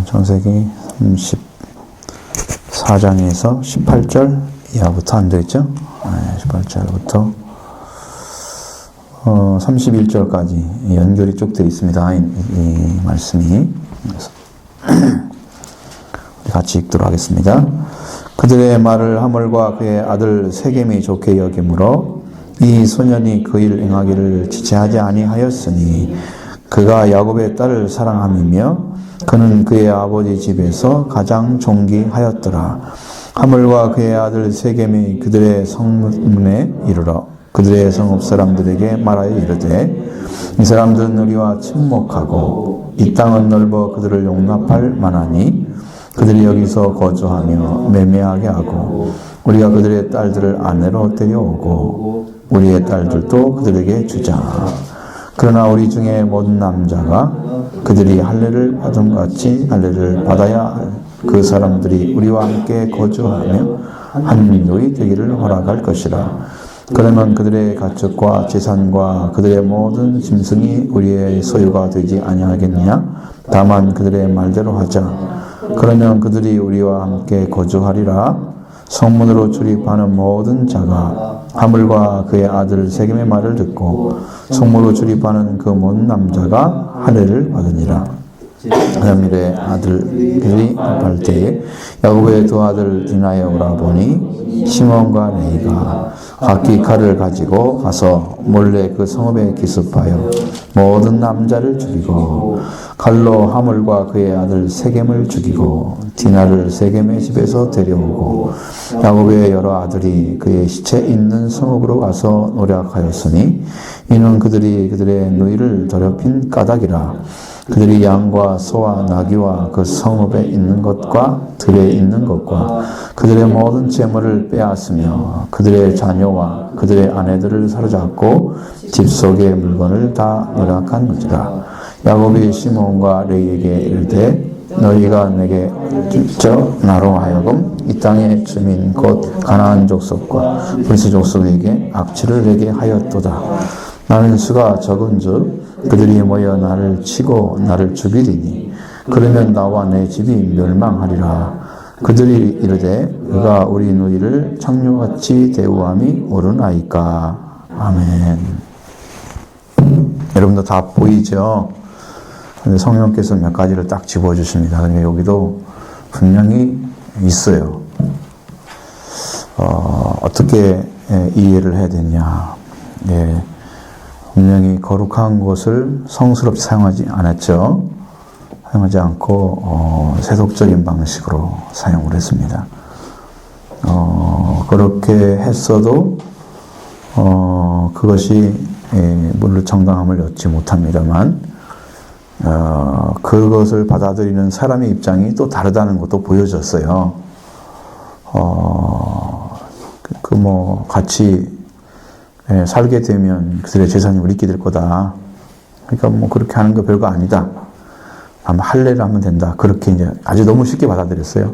창세기 34장에서 18절 이하부터 안 되겠죠? 18절부터 31절까지 연결이 쭉 되어 있습니다. 이 말씀이. 그래서 같이 읽도록 하겠습니다. 그들의 말을 하물과 그의 아들 세겜이 좋게 여김으로 이 소년이 그 일 행하기를 지체하지 아니하였으니 그가 야곱의 딸을 사랑함이며 그는 그의 아버지 집에서 가장 존귀하였더라. 하물과 그의 아들 세겜이 그들의 성문에 이르러 그들의 성읍 사람들에게 말하여 이르되 이 사람들은 우리와 친목하고 이 땅은 넓어 그들을 용납할 만하니 그들이 여기서 거주하며 매매하게 하고 우리가 그들의 딸들을 아내로 데려오고 우리의 딸들도 그들에게 주자. 그러나 우리 중에 모든 남자가 그들이 할례를 받은 같이 할례를 받아야 그 사람들이 우리와 함께 거주하며 한 민족이 되기를 허락할 것이라. 그러면 그들의 가축과 재산과 그들의 모든 짐승이 우리의 소유가 되지 아니하겠느냐? 다만 그들의 말대로 하자. 그러면 그들이 우리와 함께 거주하리라. 성문으로 출입하는 모든 자가 하물과 그의 아들 세겜의 말을 듣고 성문으로 출입하는 그 모든 남자가 할례를 받으니라. 하나님의 아들들이 할 때에 야곱의 두 아들 디나에 오라보니 시몬과 레이가 각기 칼을 가지고 가서 몰래 그 성읍에 기습하여 모든 남자를 죽이고 칼로 하물과 그의 아들 세겜을 죽이고 디나를 세겜의 집에서 데려오고 야곱의 여러 아들이 그의 시체 있는 성읍으로 가서 노력하였으니 이는 그들이 그들의 누이를 더럽힌 까닭이라. 그들이 양과 소와 나귀와 그 성읍에 있는 것과 들에 있는 것과 그들의 모든 재물을 빼앗으며 그들의 자녀와 그들의 아내들을 사로잡고 집 속의 물건을 다 노력한 것이라. 야곱이 시몬과 레이에게 이르되 너희가 내게 저 나로 하여금 이 땅의 주민 곧 가나안 족속과 브리스 족속에게 악취를 내게 하였도다. 나는 수가 적은즉 그들이 모여 나를 치고 나를 죽이리니 그러면 나와 내 집이 멸망하리라. 그들이 이르되 그가 우리 누이를 창녀같이 대우함이 옳으나이까. 아멘. 여러분도 다 보이죠? 근데 성령께서 몇 가지를 딱 집어주십니다. 그러니까 여기도 분명히 있어요. 어떻게 이해를 해야 되냐. 예. 분명히 거룩한 것을 성스럽게 사용하지 않았죠. 사용하지 않고 세속적인 방식으로 사용을 했습니다. 그렇게 했어도 그것이 물론 정당함을 얻지 못합니다만 그것을 받아들이는 사람의 입장이 또 다르다는 것도 보여졌어요. 같이 살게 되면 그들의 재산이 우리께 될 거다. 그러니까 그렇게 하는 거 별거 아니다. 아마 할례를 하면 된다. 그렇게 이제 아주 너무 쉽게 받아들였어요.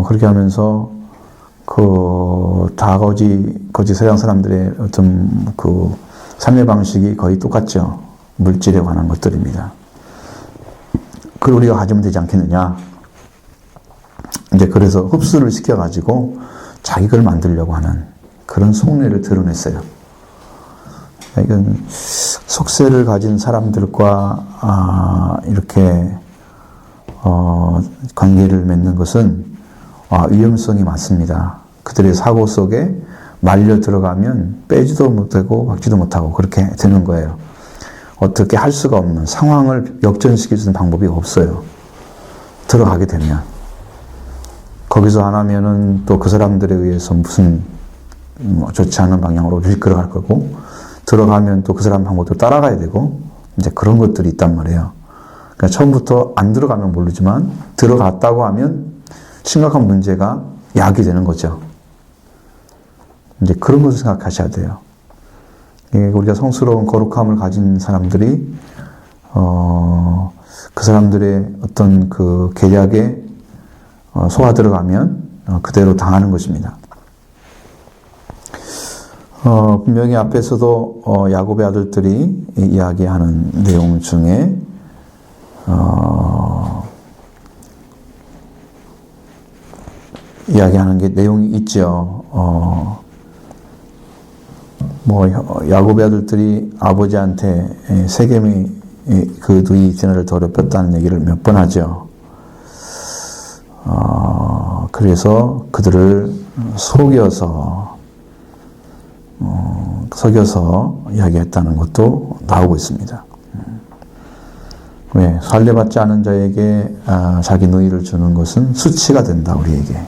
그렇게 하면서 다 거짓 서양 사람들의 어떤 그 삶의 방식이 거의 똑같죠. 물질에 관한 것들입니다. 그걸 우리가 가지면 되지 않겠느냐. 이제 그래서 흡수를 시켜가지고 자기 걸 만들려고 하는 그런 속내를 드러냈어요. 이건 속세를 가진 사람들과 이렇게 관계를 맺는 것은 위험성이 많습니다. 그들의 사고 속에 말려 들어가면 빼지도 못하고 박지도 못하고 그렇게 되는 거예요. 어떻게 할 수가 없는 상황을 역전시킬 수 있는 방법이 없어요. 들어가게 되면. 거기서 안 하면은 또 그 사람들에 의해서 무슨 좋지 않은 방향으로 이끌어갈 거고 들어가면 또 그 사람 방법도 따라가야 되고 이제 그런 것들이 있단 말이에요. 그러니까 처음부터 안 들어가면 모르지만 들어갔다고 하면 심각한 문제가 야기되는 거죠. 이제 그런 것을 생각하셔야 돼요. 우리가 성스러운 거룩함을 가진 사람들이 그 사람들의 어떤 그 계략에 속아 들어가면 그대로 당하는 것입니다. 분명히 앞에서도 야곱의 아들들이 이야기하는 내용 중에 이야기하는 게 내용이 있죠. 야곱의 아들들이 아버지한테 세겜이 그 누이 디나를 더럽혔다는 얘기를 몇 번 하죠. 그래서 그들을 속여서 이야기했다는 것도 나오고 있습니다. 왜? 살례받지 않은 자에게 자기 누이를 주는 것은 수치가 된다, 우리에게.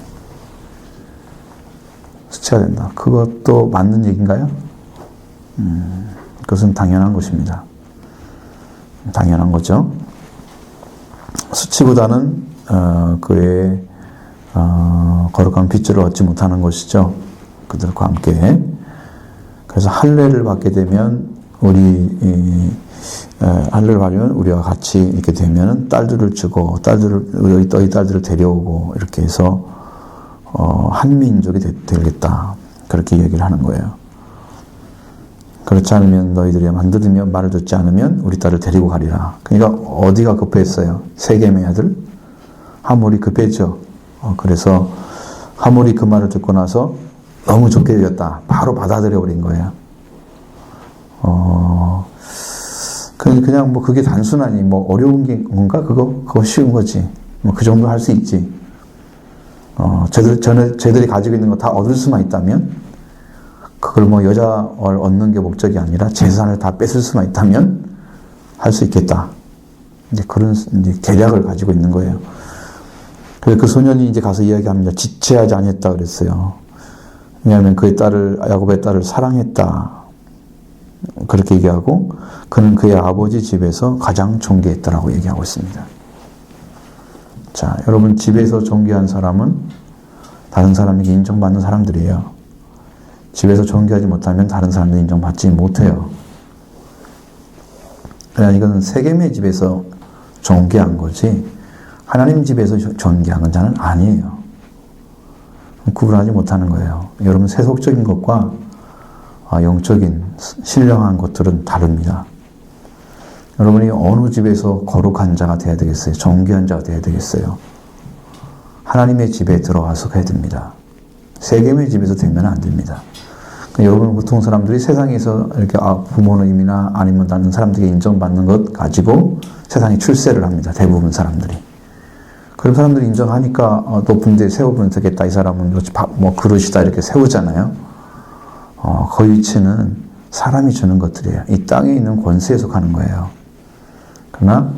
수치가 된다. 그것도 맞는 얘기인가요? 그것은 당연한 것입니다. 당연한 거죠. 수치보다는 그의 거룩한 핏줄을 얻지 못하는 것이죠. 그들과 함께. 그래서 할례를 받게 되면 할례를 받으면 우리와 같이 이렇게 되면 딸들을 주고 너희 딸들을 데려오고 이렇게 해서 한 민족이 되겠다. 그렇게 얘기를 하는 거예요. 그렇지 않으면 너희들이 만들면 말을 듣지 않으면 우리 딸을 데리고 가리라. 그러니까 어디가 급했어요? 세겜의 아들? 하몰이 급했죠. 그래서 하몰이 그 말을 듣고 나서 너무 좋게 여겼다. 바로 받아들여 버린 거예요. 그냥 그게 단순하니 어려운 게 건가? 그거 쉬운 거지. 그 정도 할 수 있지. 쟤들이 가지고 있는 거 다 얻을 수만 있다면, 그걸 여자를 얻는 게 목적이 아니라 재산을 다 뺏을 수만 있다면 할 수 있겠다. 이제 그런 계략을 가지고 있는 거예요. 그래서 그 소년이 이제 가서 이야기합니다. 지체하지 않았다 그랬어요. 왜냐하면 야곱의 딸을 사랑했다. 그렇게 얘기하고, 그는 그의 아버지 집에서 가장 존귀했다라고 얘기하고 있습니다. 자, 여러분, 집에서 존귀한 사람은 다른 사람에게 인정받는 사람들이에요. 집에서 존귀하지 못하면 다른 사람들 인정받지 못해요. 그러나 이건 세겜의 집에서 존귀한 거지, 하나님 집에서 존귀한 자는 아니에요. 구분하지 못하는 거예요. 여러분, 세속적인 것과 영적인 신령한 것들은 다릅니다. 여러분이 어느 집에서 거룩한 자가 되어야 되겠어요? 존귀한 자가 되어야 되겠어요? 하나님의 집에 들어와서 해야 됩니다. 세겜의 집에서 되면 안 됩니다. 여러분, 보통 사람들이 세상에서 이렇게 부모님이나 아니면 다른 사람들에게 인정받는 것 가지고 세상에 출세를 합니다. 대부분 사람들이. 그런 사람들이 인정하니까 높은 데 세우면 되겠다. 이 사람은 그릇이다. 이렇게 세우잖아요. 그 위치는 사람이 주는 것들이에요. 이 땅에 있는 권세에 속하는 거예요. 그러나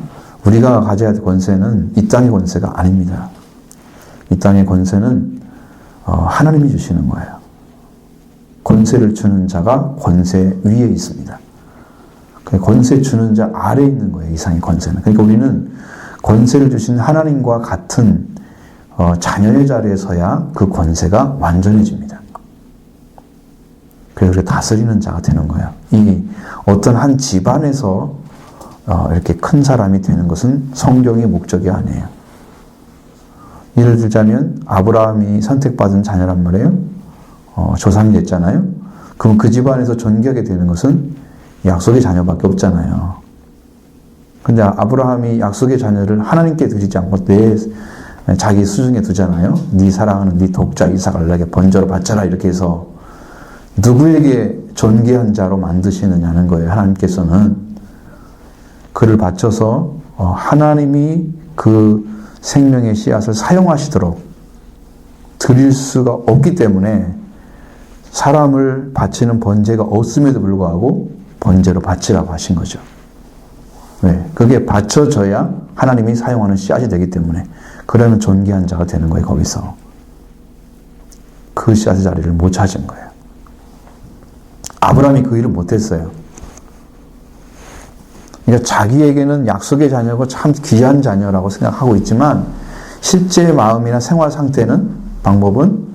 우리가 가져야 할 권세는 이 땅의 권세가 아닙니다. 이 땅의 권세는 하나님이 주시는 거예요. 권세를 주는 자가 권세 위에 있습니다. 권세 주는 자 아래에 있는 거예요. 이상의 권세는. 그러니까 우리는 권세를 주신 하나님과 같은 자녀의 자리에 서야 그 권세가 완전해집니다. 그래서 다스리는 자가 되는 거예요. 이 어떤 한 집안에서 이렇게 큰 사람이 되는 것은 성경의 목적이 아니에요. 예를 들자면 아브라함이 선택받은 자녀란 말이에요. 조상이 됐잖아요. 그럼 그 집안에서 존귀하게 되는 것은 약속의 자녀밖에 없잖아요. 근데 아브라함이 약속의 자녀를 하나님께 드리지 않고 자기 수중에 두잖아요. 네 사랑하는 네 독자 이삭을 내게 번제로 바쳐라 이렇게 해서 누구에게 존귀한 자로 만드시느냐는 거예요. 하나님께서는 그를 바쳐서 하나님이 그 생명의 씨앗을 사용하시도록 드릴 수가 없기 때문에 사람을 바치는 번제가 없음에도 불구하고 번제로 바치라고 하신 거죠. 왜? 그게 바쳐져야 하나님이 사용하는 씨앗이 되기 때문에. 그러면 존귀한 자가 되는 거예요. 거기서 그 씨앗의 자리를 못 찾은 거예요. 아브라함이 그 일을 못했어요. 그러니까 자기에게는 약속의 자녀고 참 귀한 자녀라고 생각하고 있지만 실제 마음이나 생활 상태는 방법은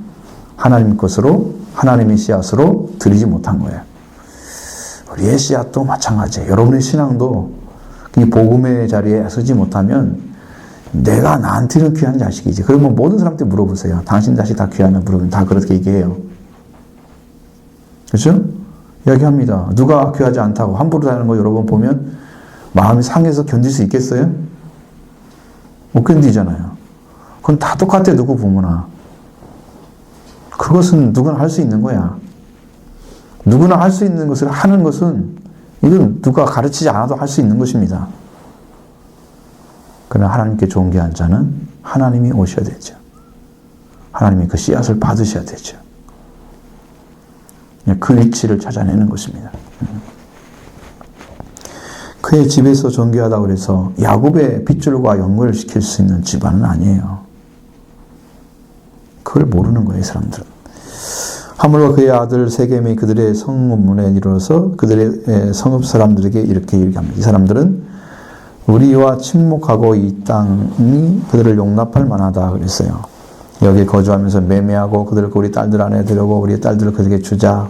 하나님 것으로 하나님의 씨앗으로 드리지 못한 거예요. 우리의 씨앗도 마찬가지예요. 여러분의 신앙도 이 복음의 자리에 서지 못하면 내가 나한테는 귀한 자식이지. 그러면 모든 사람한테 물어보세요. 당신 자식 다 귀하냐 물으면 다 그렇게 얘기해요. 그렇죠? 이야기합니다. 누가 귀하지 않다고 함부로 하는 거 여러분 보면 마음이 상해서 견딜 수 있겠어요? 못 견디잖아요. 그건 다 똑같아 누구 부모나. 그것은 누구나 할 수 있는 거야. 누구나 할 수 있는 것을 하는 것은 이건 누가 가르치지 않아도 할 수 있는 것입니다. 그러나 하나님께 존귀한 자는 하나님이 오셔야 되죠. 하나님이 그 씨앗을 받으셔야 되죠. 그 위치를 찾아내는 것입니다. 그의 집에서 존귀하다고 그래서 야곱의 핏줄과 연결을 시킬 수 있는 집안은 아니에요. 그걸 모르는 거예요, 사람들은. 하물과 그의 아들 세겜이 그들의 성문에 이르러서 그들의 성읍 사람들에게 이렇게 얘기합니다. 이 사람들은 우리와 친목하고 이 땅이 그들을 용납할 만하다 그랬어요. 여기 거주하면서 매매하고 그들을 우리 딸들 안에 들여고 우리 딸들을 그들에게 주자.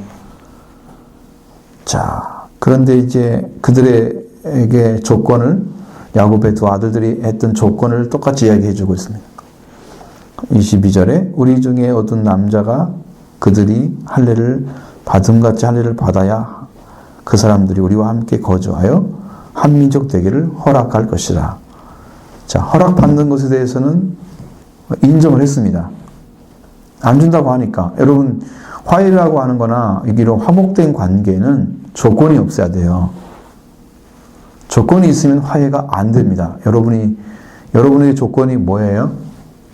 자, 그런데 이제 그들에게 조건을 야곱의 두 아들들이 했던 조건을 똑같이 이야기해 주고 있습니다. 22절에 우리 중에 어떤 남자가 그들이 할례를 받음같이 할례를 받아야 그 사람들이 우리와 함께 거주하여 한민족 되기를 허락할 것이라. 자, 허락받는 것에 대해서는 인정을 했습니다. 안 준다고 하니까. 여러분, 화해라고 하는 거나 이런 화목된 관계는 조건이 없어야 돼요. 조건이 있으면 화해가 안 됩니다. 여러분의 조건이 뭐예요?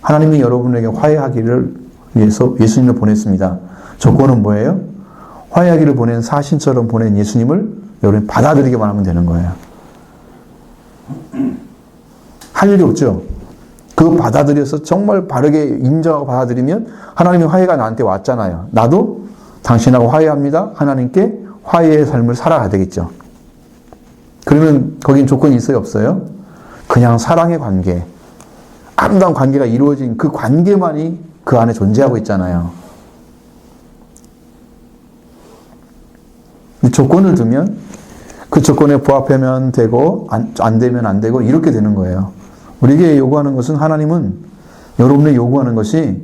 하나님이 여러분에게 화해하기를 위해서 예수님을 보냈습니다. 조건은 뭐예요? 화해하기를 보낸 사신처럼 보낸 예수님을 여러분이 받아들이기만 하면 되는 거예요. 할 일이 없죠. 그거 받아들여서 정말 바르게 인정하고 받아들이면 하나님의 화해가 나한테 왔잖아요. 나도 당신하고 화해합니다. 하나님께 화해의 삶을 살아가야 되겠죠. 그러면 거긴 조건이 있어요? 없어요? 그냥 사랑의 관계, 아름다운 관계가 이루어진 그 관계만이 그 안에 존재하고 있잖아요. 조건을 두면 그 조건에 부합하면 되고 안 되면 안 되고 이렇게 되는 거예요. 우리에게 요구하는 것은 하나님은 여러분의 요구하는 것이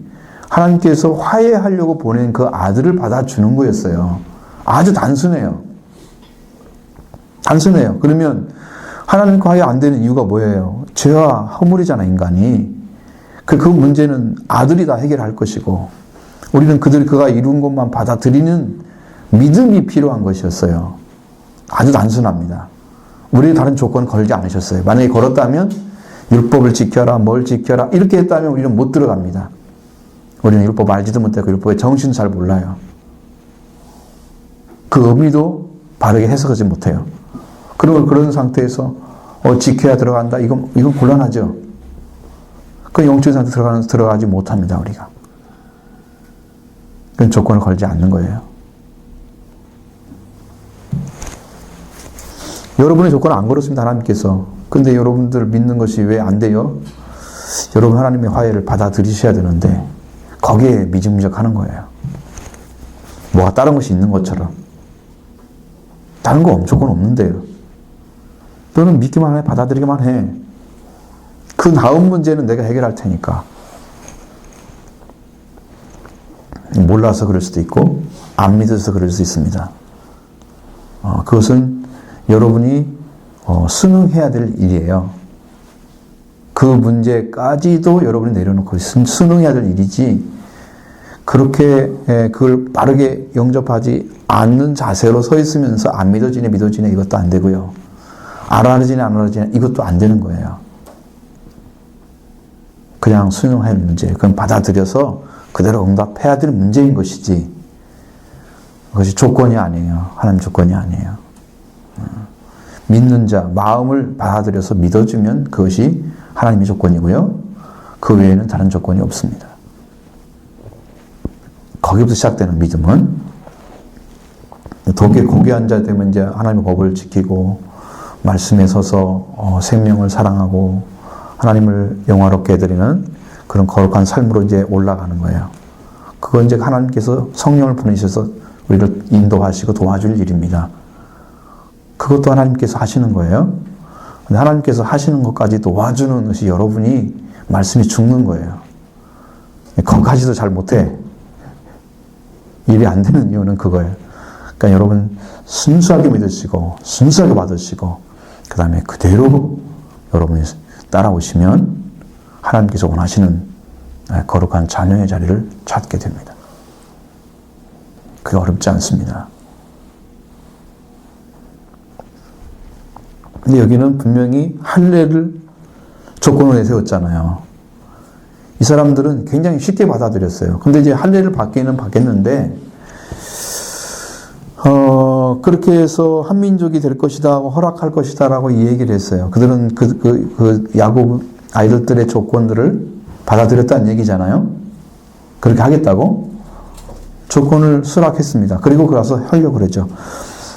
하나님께서 화해하려고 보낸 그 아들을 받아주는 거였어요. 아주 단순해요. 단순해요. 그러면 하나님과 화해 안 되는 이유가 뭐예요? 죄와 허물이잖아, 인간이. 그 문제는 아들이 다 해결할 것이고 우리는 그가 이룬 것만 받아들이는 믿음이 필요한 것이었어요. 아주 단순합니다. 우리의 다른 조건 걸지 않으셨어요. 만약에 걸었다면 율법을 지켜라, 뭘 지켜라 이렇게 했다면 우리는 못 들어갑니다. 우리는 율법 알지도 못하고 율법의 정신도 잘 몰라요. 그 의미도 바르게 해석하지 못해요. 그런 상태에서 지켜야 들어간다. 이건 곤란하죠. 그 영적인 상태 들어가지 못합니다, 우리가. 그런 조건을 걸지 않는 거예요. 여러분의 조건을 안 걸었습니다, 하나님께서. 근데 여러분들 믿는 것이 왜 안 돼요? 여러분 하나님의 화해를 받아들이셔야 되는데 거기에 미적미적하는 거예요. 뭐가 다른 것이 있는 것처럼. 다른 거 조건 없는데요. 너는 믿기만 해, 받아들이기만 해. 그 다음 문제는 내가 해결할 테니까. 몰라서 그럴 수도 있고 안 믿어서 그럴 수 있습니다. 그것은 여러분이 순응해야 될 일이에요. 그 문제까지도 여러분이 내려놓고 순응해야 될 일이지 그렇게 그걸 빠르게 영접하지 않는 자세로 서 있으면서 안 믿어지네 이것도 안 되고요. 알아지네 안 알아지네 이것도 안 되는 거예요. 그냥 순응할 문제, 그건 받아들여서 그대로 응답해야 될 문제인 것이지 그것이 조건이 아니에요. 하나님 조건이 아니에요. 믿는 자, 마음을 받아들여서 믿어주면 그것이 하나님의 조건이고요. 그 외에는 다른 조건이 없습니다. 거기부터 시작되는 믿음은 독에 고귀한 자 되면 이제 하나님의 법을 지키고 말씀에 서서 생명을 사랑하고 하나님을 영화롭게 해드리는 그런 거룩한 삶으로 이제 올라가는 거예요. 그건 이제 하나님께서 성령을 보내셔서 우리를 인도하시고 도와줄 일입니다. 그것도 하나님께서 하시는 거예요. 근데 하나님께서 하시는 것까지 도와주는 것이 여러분이 말씀이 죽는 거예요. 거기까지도 잘 못해. 일이 안 되는 이유는 그거예요. 그러니까 여러분 순수하게 믿으시고 순수하게 받으시고 그 다음에 그대로 여러분이 따라오시면 하나님께서 원하시는 거룩한 자녀의 자리를 찾게 됩니다. 그게 어렵지 않습니다. 근데 여기는 분명히 할례를 조건으로 내세웠잖아요. 이 사람들은 굉장히 쉽게 받아들였어요. 근데 이제 할례를 받기는 받겠는데, 그렇게 해서 한민족이 될 것이다 하고 허락할 것이다 라고 이 얘기를 했어요. 그들은 야곱 아이들의 조건들을 받아들였다는 얘기잖아요. 그렇게 하겠다고 조건을 수락했습니다. 그리고 그래서 하려고 그랬죠.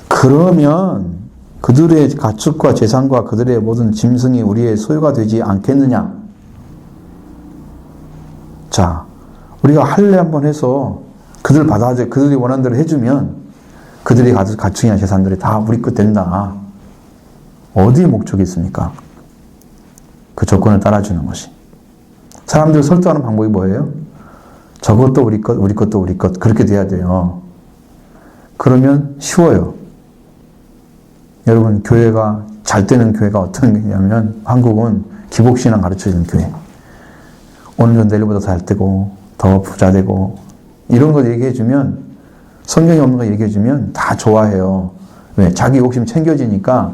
그러면 그들의 가축과 재산과 그들의 모든 짐승이 우리의 소유가 되지 않겠느냐? 자, 우리가 할례 한번 해서 그들이 원하는 대로 해주면 그들이 가축이나 재산들이 다 우리 것 된다. 어디에 목적이 있습니까? 그 조건을 따라주는 것이. 사람들을 설득하는 방법이 뭐예요? 저것도 우리 것, 우리 것도 우리 것. 그렇게 돼야 돼요. 그러면 쉬워요. 여러분, 교회가 잘 되는 교회가 어떤 교회냐면 한국은 기복신앙 가르쳐주는 교회. 오늘은 내일보다 잘 되고 더 부자 되고 이런 거 얘기해주면 성경에 없는 거 얘기해주면 다 좋아해요. 왜? 자기 욕심 챙겨지니까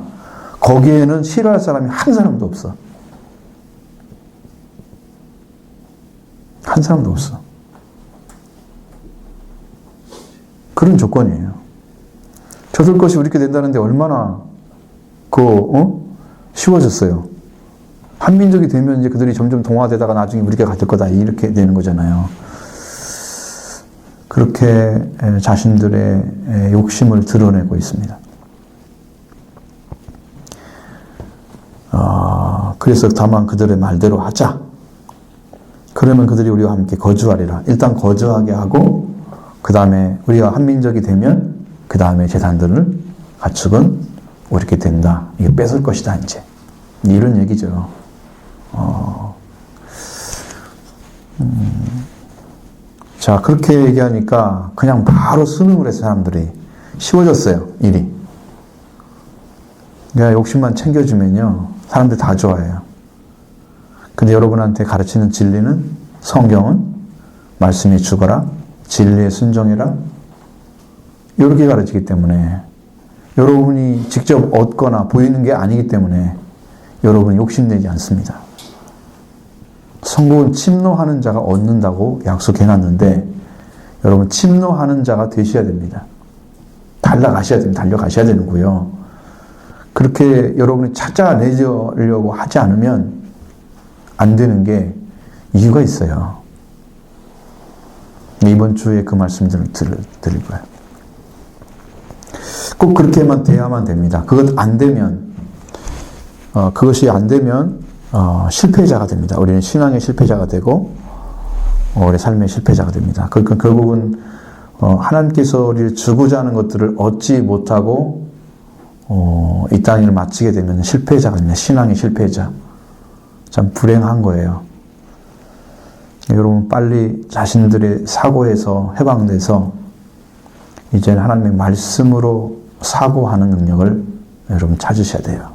거기에는 싫어할 사람이 한 사람도 없어. 한 사람도 없어. 그런 조건이에요. 저들 것이 우리 게 된다는데 얼마나 쉬워졌어요. 한민족이 되면 이제 그들이 점점 동화되다가 나중에 우리가 가질 거다 이렇게 되는 거잖아요. 그렇게 자신들의 욕심을 드러내고 있습니다. 그래서 다만 그들의 말대로 하자. 그러면 그들이 우리와 함께 거주하리라. 일단 거주하게 하고 그 다음에 우리가 한민족이 되면 그 다음에 재산들을 가축은 우리게 된다. 이게 뺏을 것이다 이제. 이런 얘기죠. 자, 그렇게 얘기하니까 그냥 바로 순응을 해서 사람들이 쉬워졌어요, 일이. 내가 욕심만 챙겨주면요, 사람들 다 좋아해요. 근데 여러분한테 가르치는 진리는 성경은 말씀에 죽어라, 진리에 순종해라, 이렇게 가르치기 때문에 여러분이 직접 얻거나 보이는 게 아니기 때문에 여러분이 욕심내지 않습니다. 성경은 침노하는 자가 얻는다고 약속해놨는데 여러분 침노하는 자가 되셔야 됩니다. 달려가셔야 되는고요. 그렇게 여러분이 찾아내려고 하지 않으면 안 되는 게 이유가 있어요. 이번 주에 그 말씀들을 드릴 거예요. 꼭 그렇게만 돼야만 됩니다. 그것이 안 되면 실패자가 됩니다. 우리는 신앙의 실패자가 되고 우리 삶의 실패자가 됩니다. 그러니까 결국은 하나님께서 우리를 주고자 하는 것들을 얻지 못하고 이 땅을 마치게 되면 실패자가 됩니다. 신앙의 실패자. 참 불행한 거예요. 여러분 빨리 자신들의 사고에서 해방돼서 이제는 하나님의 말씀으로 사고하는 능력을 여러분 찾으셔야 돼요.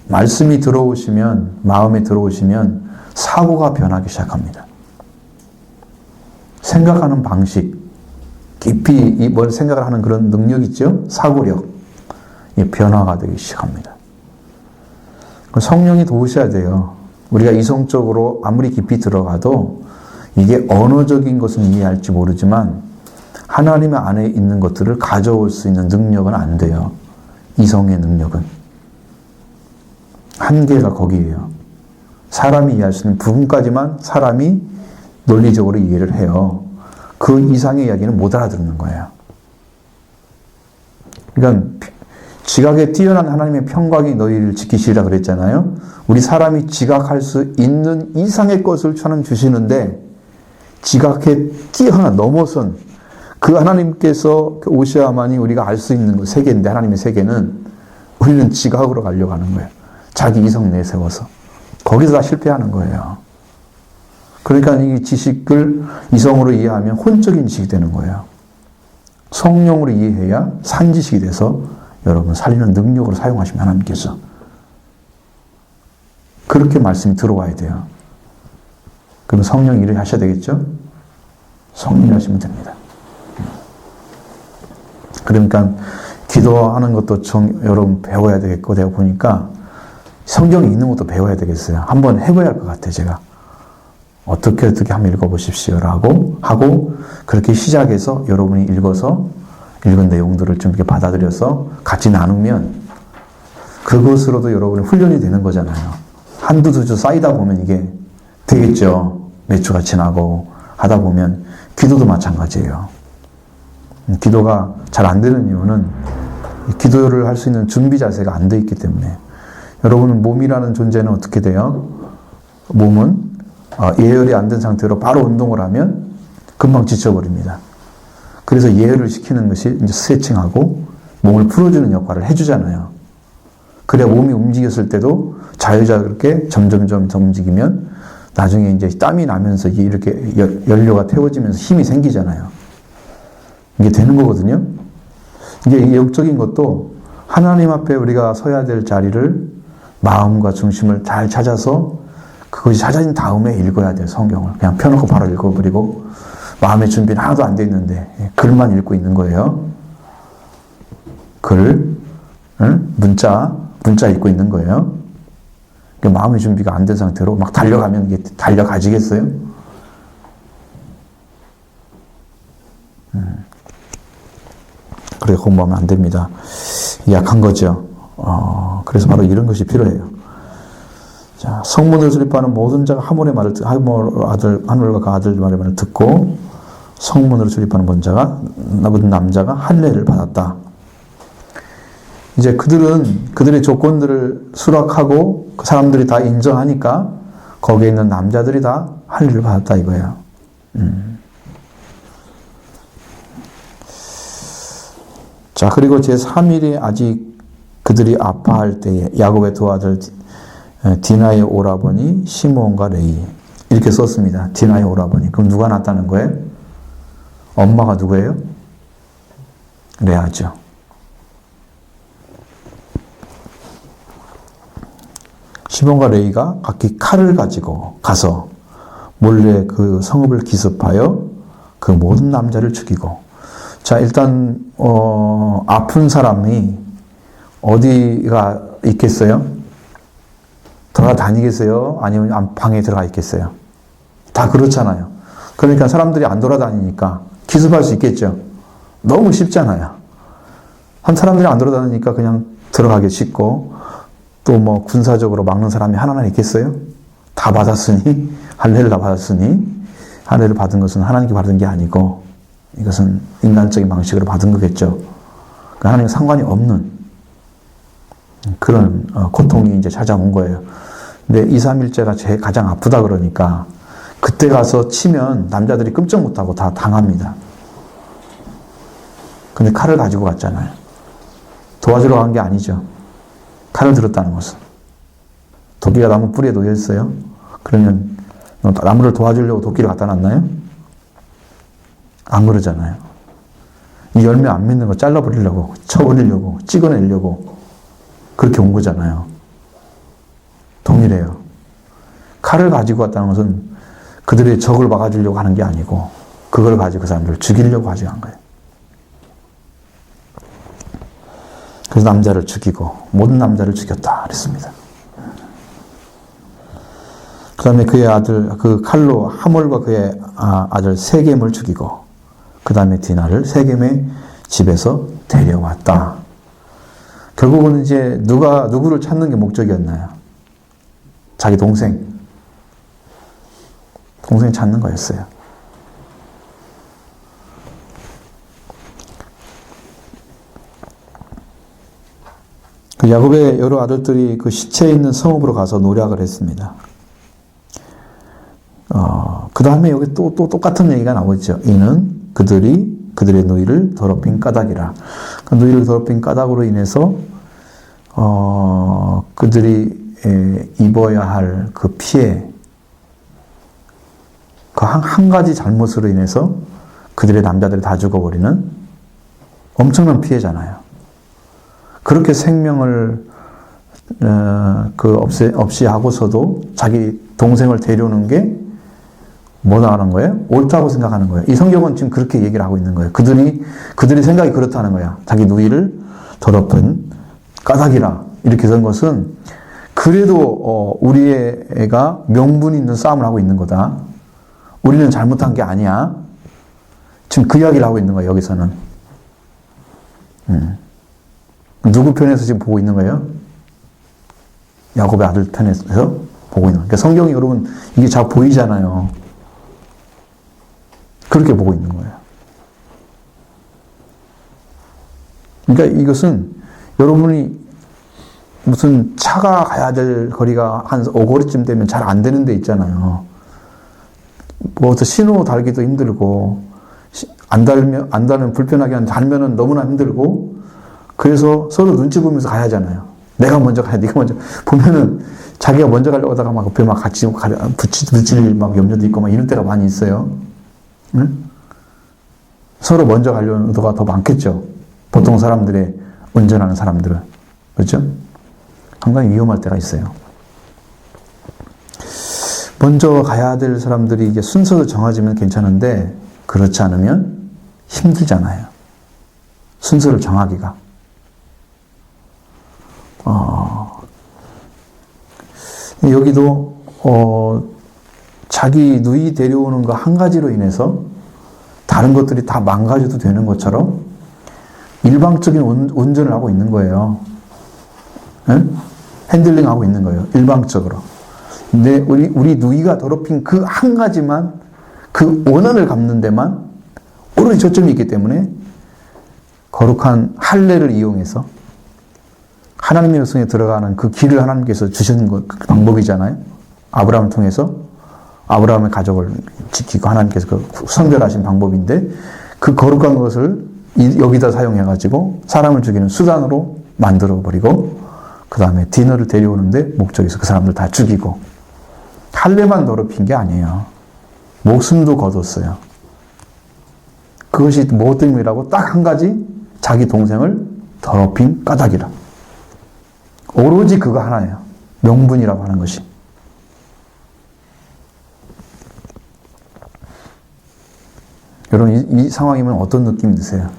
말씀이 들어오시면, 마음에 들어오시면 사고가 변하기 시작합니다. 생각하는 방식, 깊이 뭘 생각을 하는 그런 능력 있죠? 사고력. 이 변화가 되기 시작합니다. 성령이 도우셔야 돼요. 우리가 이성적으로 아무리 깊이 들어가도 이게 언어적인 것은 이해할지 모르지만 하나님 안에 있는 것들을 가져올 수 있는 능력은 안 돼요. 이성의 능력은. 한계가 거기에요. 사람이 이해할 수 있는 부분까지만 사람이 논리적으로 이해를 해요. 그 이상의 이야기는 못 알아듣는 거예요. 그러니까 지각에 뛰어난 하나님의 평강이 너희를 지키시리라 그랬잖아요. 우리 사람이 지각할 수 있는 이상의 것을 하나님 주시는데 지각에 넘어선 그 하나님께서 오셔야만이 우리가 알 수 있는 것, 세계인데 하나님의 세계는 우리는 지각으로 가려고 하는 거예요. 자기 이성 내세워서. 거기서 다 실패하는 거예요. 그러니까 이 지식을 이성으로 이해하면 혼적인 지식이 되는 거예요. 성령으로 이해해야 산지식이 돼서 여러분 살리는 능력으로 사용하시면 하나님께서. 그렇게 말씀이 들어와야 돼요. 그럼 성령 일을 하셔야 되겠죠? 성령 일 하시면 됩니다. 그러니까 기도하는 것도 여러분 배워야 되겠고, 내가 보니까 성경에 있는 것도 배워야 되겠어요. 한번 해봐야 할 것 같아요, 제가. 어떻게 한번 읽어보십시오라고 하고, 그렇게 시작해서 여러분이 읽어서 읽은 내용들을 좀 이렇게 받아들여서 같이 나누면 그것으로도 여러분이 훈련이 되는 거잖아요. 한두 주 쌓이다 보면 이게 되겠죠. 몇 주가 지나고 하다 보면 기도도 마찬가지예요. 기도가 잘 안 되는 이유는 기도를 할 수 있는 준비 자세가 안 돼 있기 때문에. 여러분은 몸이라는 존재는 어떻게 돼요? 몸은 예열이 안 된 상태로 바로 운동을 하면 금방 지쳐버립니다. 그래서 예열을 시키는 것이 이제 스트레칭하고 몸을 풀어주는 역할을 해주잖아요. 그래야 몸이 움직였을 때도 자유자재롭게 점점점 더 움직이면 나중에 이제 땀이 나면서 이렇게 연료가 태워지면서 힘이 생기잖아요. 이게 되는 거거든요. 이게 영적인 것도 하나님 앞에 우리가 서야 될 자리를 마음과 중심을 잘 찾아서 그것이 찾아진 다음에 읽어야 돼요. 성경을. 그냥 펴놓고 바로 읽어버리고 마음의 준비는 하나도 안 돼 있는데 글만 읽고 있는 거예요. 글, 문자 읽고 있는 거예요. 마음의 준비가 안 된 상태로 막 달려가면 이게 달려가지겠어요? 그래 공부하면 안 됩니다. 약한 거죠. 그래서 바로 이런 것이 필요해요. 자, 성문을 출입하는 모든 자가 하물과 그 아들 말을 듣고 성문으로 출입하는 모든 남자가 할례를 받았다. 이제 그들의 조건들을 수락하고 그 사람들이 다 인정하니까 거기에 있는 남자들이 다 할례를 받았다 이거예요. 자, 그리고 제3일에 아직 그들이 아파할 때에 야곱의 두 아들 디나의 오라버니 시므온과 레위 이렇게 썼습니다. 디나의 오라버니. 그럼 누가 낳았다는 거예요? 엄마가 누구예요? 레아죠. 시몬과 레위가 각기 칼을 가지고 가서 몰래 그 성읍을 기습하여 그 모든 남자를 죽이고. 자, 일단 아픈 사람이 어디가 있겠어요? 돌아다니겠어요? 아니면 방에 들어가 있겠어요? 다 그렇잖아요. 그러니까 사람들이 안 돌아다니니까 기습할 수 있겠죠. 너무 쉽잖아요. 한 사람들이 안 돌아다니니까 그냥 들어가기 쉽고, 또 뭐 군사적으로 막는 사람이 하나나 있겠어요? 다 받았으니, 할례를 다 받았으니, 할례를 받은 것은 하나님께 받은 게 아니고 이것은 인간적인 방식으로 받은 거겠죠. 그러니까 하나님과 상관이 없는 그런 고통이 이제 찾아온 거예요. 근데 2, 3일째가 가장 아프다 그러니까 그때 가서 치면 남자들이 끔찍 못하고 다 당합니다. 근데 칼을 가지고 갔잖아요. 도와주러 간 게 아니죠. 칼을 들었다는 것은. 도끼가 나무 뿌리에 놓여 있어요. 그러면 나무를 도와주려고 도끼를 갖다 놨나요? 안 그러잖아요. 이 열매 안 맺는 거 잘라버리려고, 쳐버리려고, 찍어내려고 그렇게 온 거잖아요. 동일해요. 칼을 가지고 왔다는 것은 그들의 적을 막아주려고 하는 게 아니고 그걸 가지고 그 사람들을 죽이려고 가지고 한 거예요. 그래서 남자를 죽이고 모든 남자를 죽였다 그랬습니다. 그 다음에 그의 아들, 그 칼로 하몰과 그의 아들 세겜을 죽이고 그 다음에 디나를 세겜의 집에서 데려왔다. 결국은 이제 누구를 찾는 게 목적이었나요? 자기 동생 찾는 거였어요. 그 야곱의 여러 아들들이 그 시체에 있는 성읍으로 가서 노략을 했습니다. 그 다음에 여기 또 똑같은 얘기가 나오죠. 이는 그들의 누이를 더럽힌 까닭이라. 그 누이를 더럽힌 까닭으로 인해서 그들이 입어야 할 그 피해, 그 한 가지 잘못으로 인해서 그들의 남자들이 다 죽어버리는 엄청난 피해잖아요. 그렇게 생명을 없이 하고서도 자기 동생을 데려오는 게 뭐 나가는 거예요? 옳다고 생각하는 거예요. 이 성경은 지금 그렇게 얘기를 하고 있는 거예요. 그들의 생각이 그렇다는 거야. 자기 누이를 더럽힌 까닭이라. 이렇게 된 것은 그래도 우리의 애가 명분 있는 싸움을 하고 있는 거다. 우리는 잘못한 게 아니야. 지금 그 이야기를 하고 있는 거예요. 여기서는. 누구 편에서 지금 보고 있는 거예요? 야곱의 아들 편에서 보고 있는 거예요. 그러니까 성경이 여러분 이게 잘 보이잖아요. 그렇게 보고 있는 거예요. 그러니까 이것은 여러분이 무슨 차가 가야 될 거리가 한 5거리쯤 되면 잘 안 되는 데 있잖아요. 뭐 신호 달기도 힘들고 안 달면 불편하게 하는데 달면은 너무나 힘들고 그래서 서로 눈치 보면서 가야 하잖아요. 내가 먼저 가야 네가 먼저 보면은 자기가 먼저 가려고 하다가 막 옆에 막 같이 부딪힐 막 염려도 있고 막 이런 때가 많이 있어요. 응? 서로 먼저 가려는 의도가 더 많겠죠. 보통 사람들의 운전하는 사람들은. 그렇죠? 상당히 위험할 때가 있어요. 먼저 가야 될 사람들이 이게 순서를 정해지면 괜찮은데 그렇지 않으면 힘들잖아요. 순서를 정하기가. 여기도 자기 누이 데려오는 거 한 가지로 인해서 다른 것들이 다 망가져도 되는 것처럼 일방적인 운전을 하고 있는 거예요. 응? 핸들링하고 있는 거예요. 일방적으로. 근데 우리 누이가 더럽힌 그 한 가지만 그 원한을 갚는 데만 오로지 초점이 있기 때문에 거룩한 할례를 이용해서 하나님의 백성에 들어가는 그 길을 하나님께서 주신 그 방법이잖아요. 아브라함을 통해서 아브라함의 가족을 지키고 하나님께서 그 선별하신 방법인데 그 거룩한 것을 여기다 사용해가지고 사람을 죽이는 수단으로 만들어버리고 그 다음에 디너를 데려오는데 목적에서 그 사람들 다 죽이고 할례만 더럽힌 게 아니에요. 목숨도 거뒀어요. 그것이 무엇 때문이라고 딱 한 가지 자기 동생을 더럽힌 까닭이라. 오로지 그거 하나예요. 명분이라고 하는 것이. 여러분 이 상황이면 어떤 느낌이 드세요?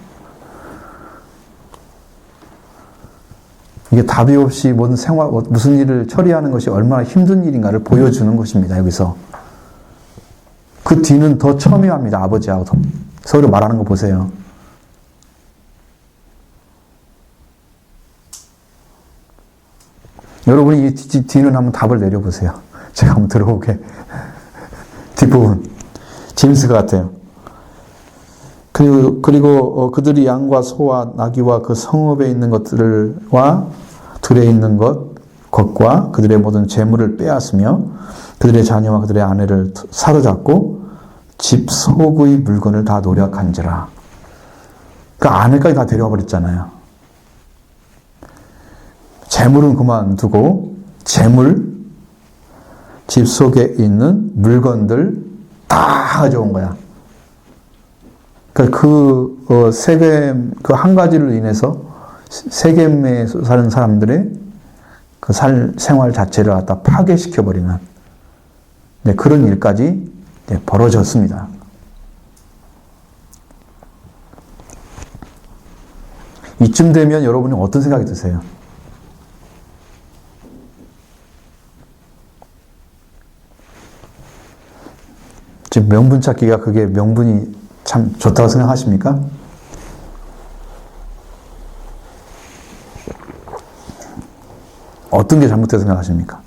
이게 답이 없이 무슨 일을 처리하는 것이 얼마나 힘든 일인가를 보여주는 것입니다. 여기서. 그 뒤는 더 첨예합니다. 아버지하고 서로 말하는 거 보세요. 여러분이 이 뒤는 한번 답을 내려보세요. 제가 한번 들어보게. 뒷부분. 제임스가 같아요. 그리고 그들이 양과 소와 나귀와 그 성읍에 있는 것들과 들에 있는 것과 그들의 모든 재물을 빼앗으며 그들의 자녀와 그들의 아내를 사로잡고 집 속의 물건을 다 노력한지라. 그 아내까지 다 데려와 버렸잖아요. 재물은 그만두고 집 속에 있는 물건들 다 가져온 거야. 그러니까 세겜 그 한 가지로 인해서 세겜에 사는 사람들의 그 생활 자체를 갖다 파괴시켜 버리는 그런 일까지 벌어졌습니다. 이쯤 되면 여러분이 어떤 생각이 드세요? 지금 명분 찾기가 그게 명분이 참 좋다고 생각하십니까? 어떤 게 잘못되다고 생각하십니까?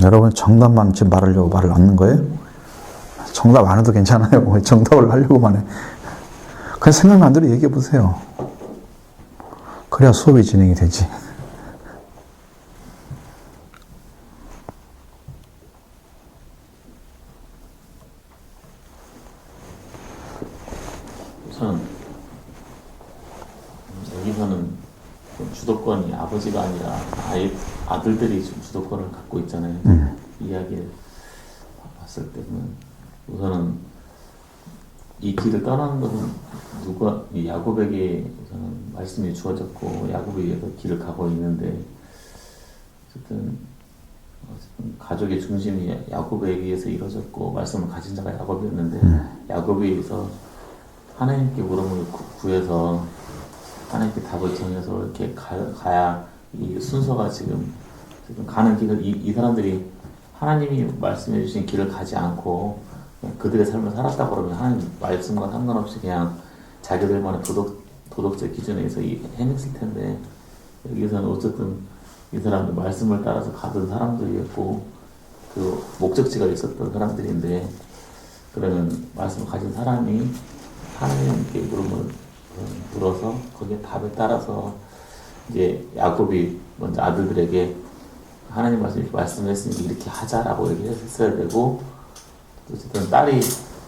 여러분 정답만 지금 말하려고 말을 넣는 거예요? 정답 안 해도 괜찮아요. 왜 정답을 하려고만 해. 그냥 생각난 대로 얘기해 보세요. 그래야 수업이 진행이 되지. 우선 주도권이 아버지가 아니라 아들들이 지금 주도권을 갖고 있잖아요. 이야기를 봤을 때는 우선은 이 길을 떠나는 것은 이 야곱에게 우선은 말씀이 주어졌고 야곱에 의해서 길을 가고 있는데 어쨌든 가족의 중심이 야곱에 의해서 이루어졌고 말씀을 가진 자가 야곱이었는데 야곱에 의해서 하나님께 물음을 구해서 하나님께 답을 정해서 이렇게 가야 이 순서가 지금 가는 길을 이 사람들이 하나님이 말씀해 주신 길을 가지 않고 그들의 삶을 살았다 그러면 하나님 말씀과 상관없이 그냥 자기들만의 도덕적 기준에 의해서 행했을 텐데 여기서는 어쨌든 이 사람들 말씀을 따라서 가던 사람들이었고 그 목적지가 있었던 사람들인데 그러면 말씀을 가진 사람이 하나님께 물음을 물어서 거기에 답에 따라서 이제 야곱이 먼저 아들들에게 하나님 말씀했으니 이렇게 하자라고 얘기했어야 되고 어쨌든 딸이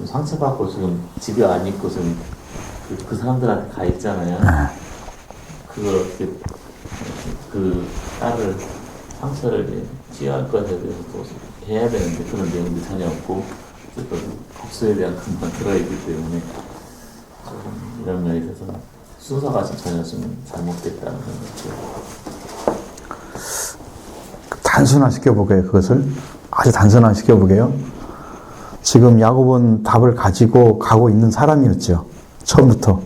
상처받고 지금 집에 안 있고 지금 그 사람들한테 가 있잖아요. 그 딸을 상처를 치유할 것에 대해서 또 해야 되는데 그런 내용도 전혀 없고 어쨌든 복수에 대한 것만 들어있기 때문에 이런 면에 있어서 순서가 전혀 좀 잘못됐다는 생각이에요. 단순화시켜보게요. 그것을 아주 단순화시켜보게요. 지금 야곱은 답을 가지고 가고 있는 사람이었죠. 처음부터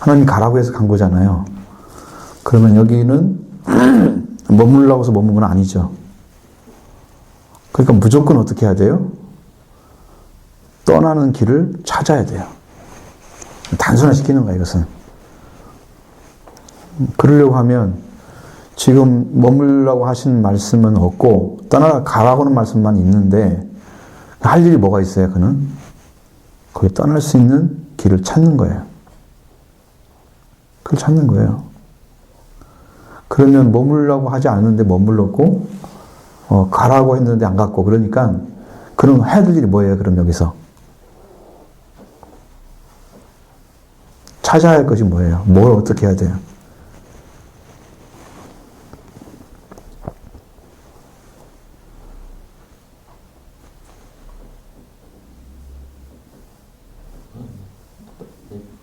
하나님 가라고 해서 간 거잖아요. 그러면 여기는 머물라고 해서 머문 건 아니죠. 그러니까 무조건 어떻게 해야 돼요? 떠나는 길을 찾아야 돼요. 단순화시키는 거야, 이것은. 그러려고 하면 지금 머물라고 하신 말씀은 없고 떠나가라고 하는 말씀만 있는데 할 일이 뭐가 있어요, 그는? 거기 떠날 수 있는 길을 찾는 거예요. 그걸 찾는 거예요. 그러면 머물라고 하지 않는데 머물렀고 가라고 했는데 안 갔고 그러니까 그럼 해야 될 일이 뭐예요, 그럼 여기서? 찾아야 할 것이 뭐예요? 뭘 어떻게 해야 돼요?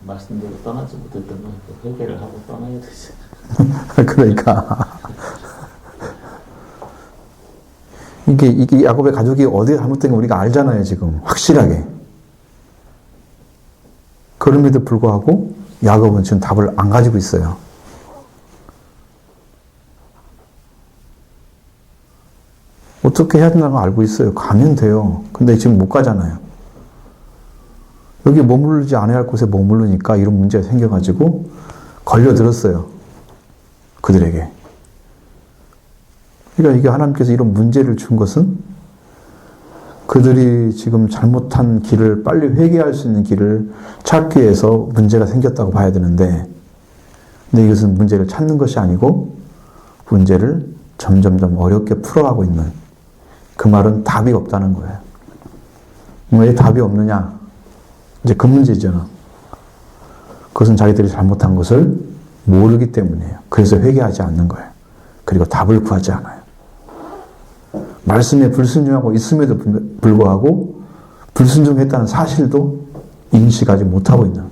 말씀대로 떠나지 못했다면 회개를 하고 떠나야 되지. 그러니까 이게 야곱의 가족이 어디에 잘못된 거 우리가 알잖아요, 지금 확실하게. 그럼에도 불구하고 야곱은 지금 답을 안 가지고 있어요. 어떻게 해야 된다는 걸 알고 있어요. 가면 돼요. 근데 지금 못 가잖아요. 여기 머무르지 않아야 할 곳에 머무르니까 이런 문제가 생겨가지고 걸려들었어요. 그들에게. 그러니까 이게 하나님께서 이런 문제를 준 것은 그들이 지금 잘못한 길을 빨리 회개할 수 있는 길을 찾기 위해서 문제가 생겼다고 봐야 되는데 근데 이것은 문제를 찾는 것이 아니고 문제를 점점점 어렵게 풀어가고 있는 그 말은 답이 없다는 거예요. 왜 답이 없느냐? 이제 그 문제잖아. 그것은 자기들이 잘못한 것을 모르기 때문이에요. 그래서 회개하지 않는 거예요. 그리고 답을 구하지 않아요. 말씀에 불순종하고 있음에도 불구하고 불순종했다는 사실도 인식하지 못하고 있는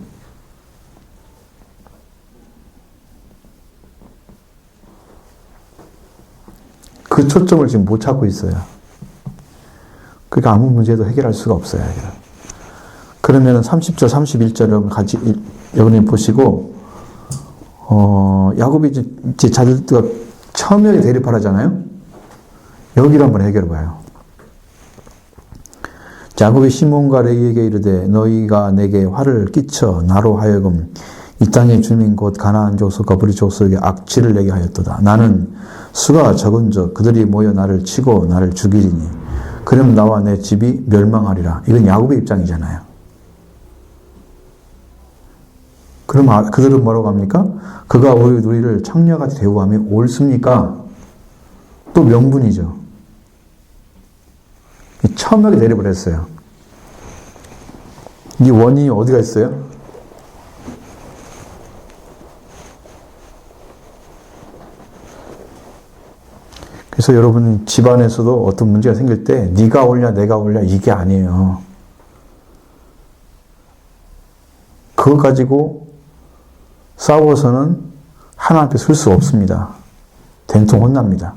그 초점을 지금 못 찾고 있어요. 그러니까 아무 문제도 해결할 수가 없어요. 그러면 30절, 31절을 같이 여러분이 보시고 야곱이 이제 자들과 첨예하게 대립하라잖아요. 여기를 한번 해결해 봐요. 야곱이 시몬과 레위에게 이르되 너희가 내게 화를 끼쳐 나로 하여금 이 땅의 주민 곧 가나안 족속과 브리 족속에게 악취를 내게 하였도다. 나는 수가 적은즉 그들이 모여 나를 치고 나를 죽이리니 그럼 나와 내 집이 멸망하리라. 이건 야곱의 입장이잖아요. 그럼 그들은 뭐라고 합니까? 그가 우리를 창녀같이 대우함이 옳습니까? 또 명분이죠. 첨예하게 대립을 했어요. 이 원인이 어디가 있어요? 그래서 여러분 집안에서도 어떤 문제가 생길 때 네가 옳냐 내가 옳냐 이게 아니에요. 그거 가지고 싸워서는 하나님 앞에 설 수 없습니다. 된통 혼납니다.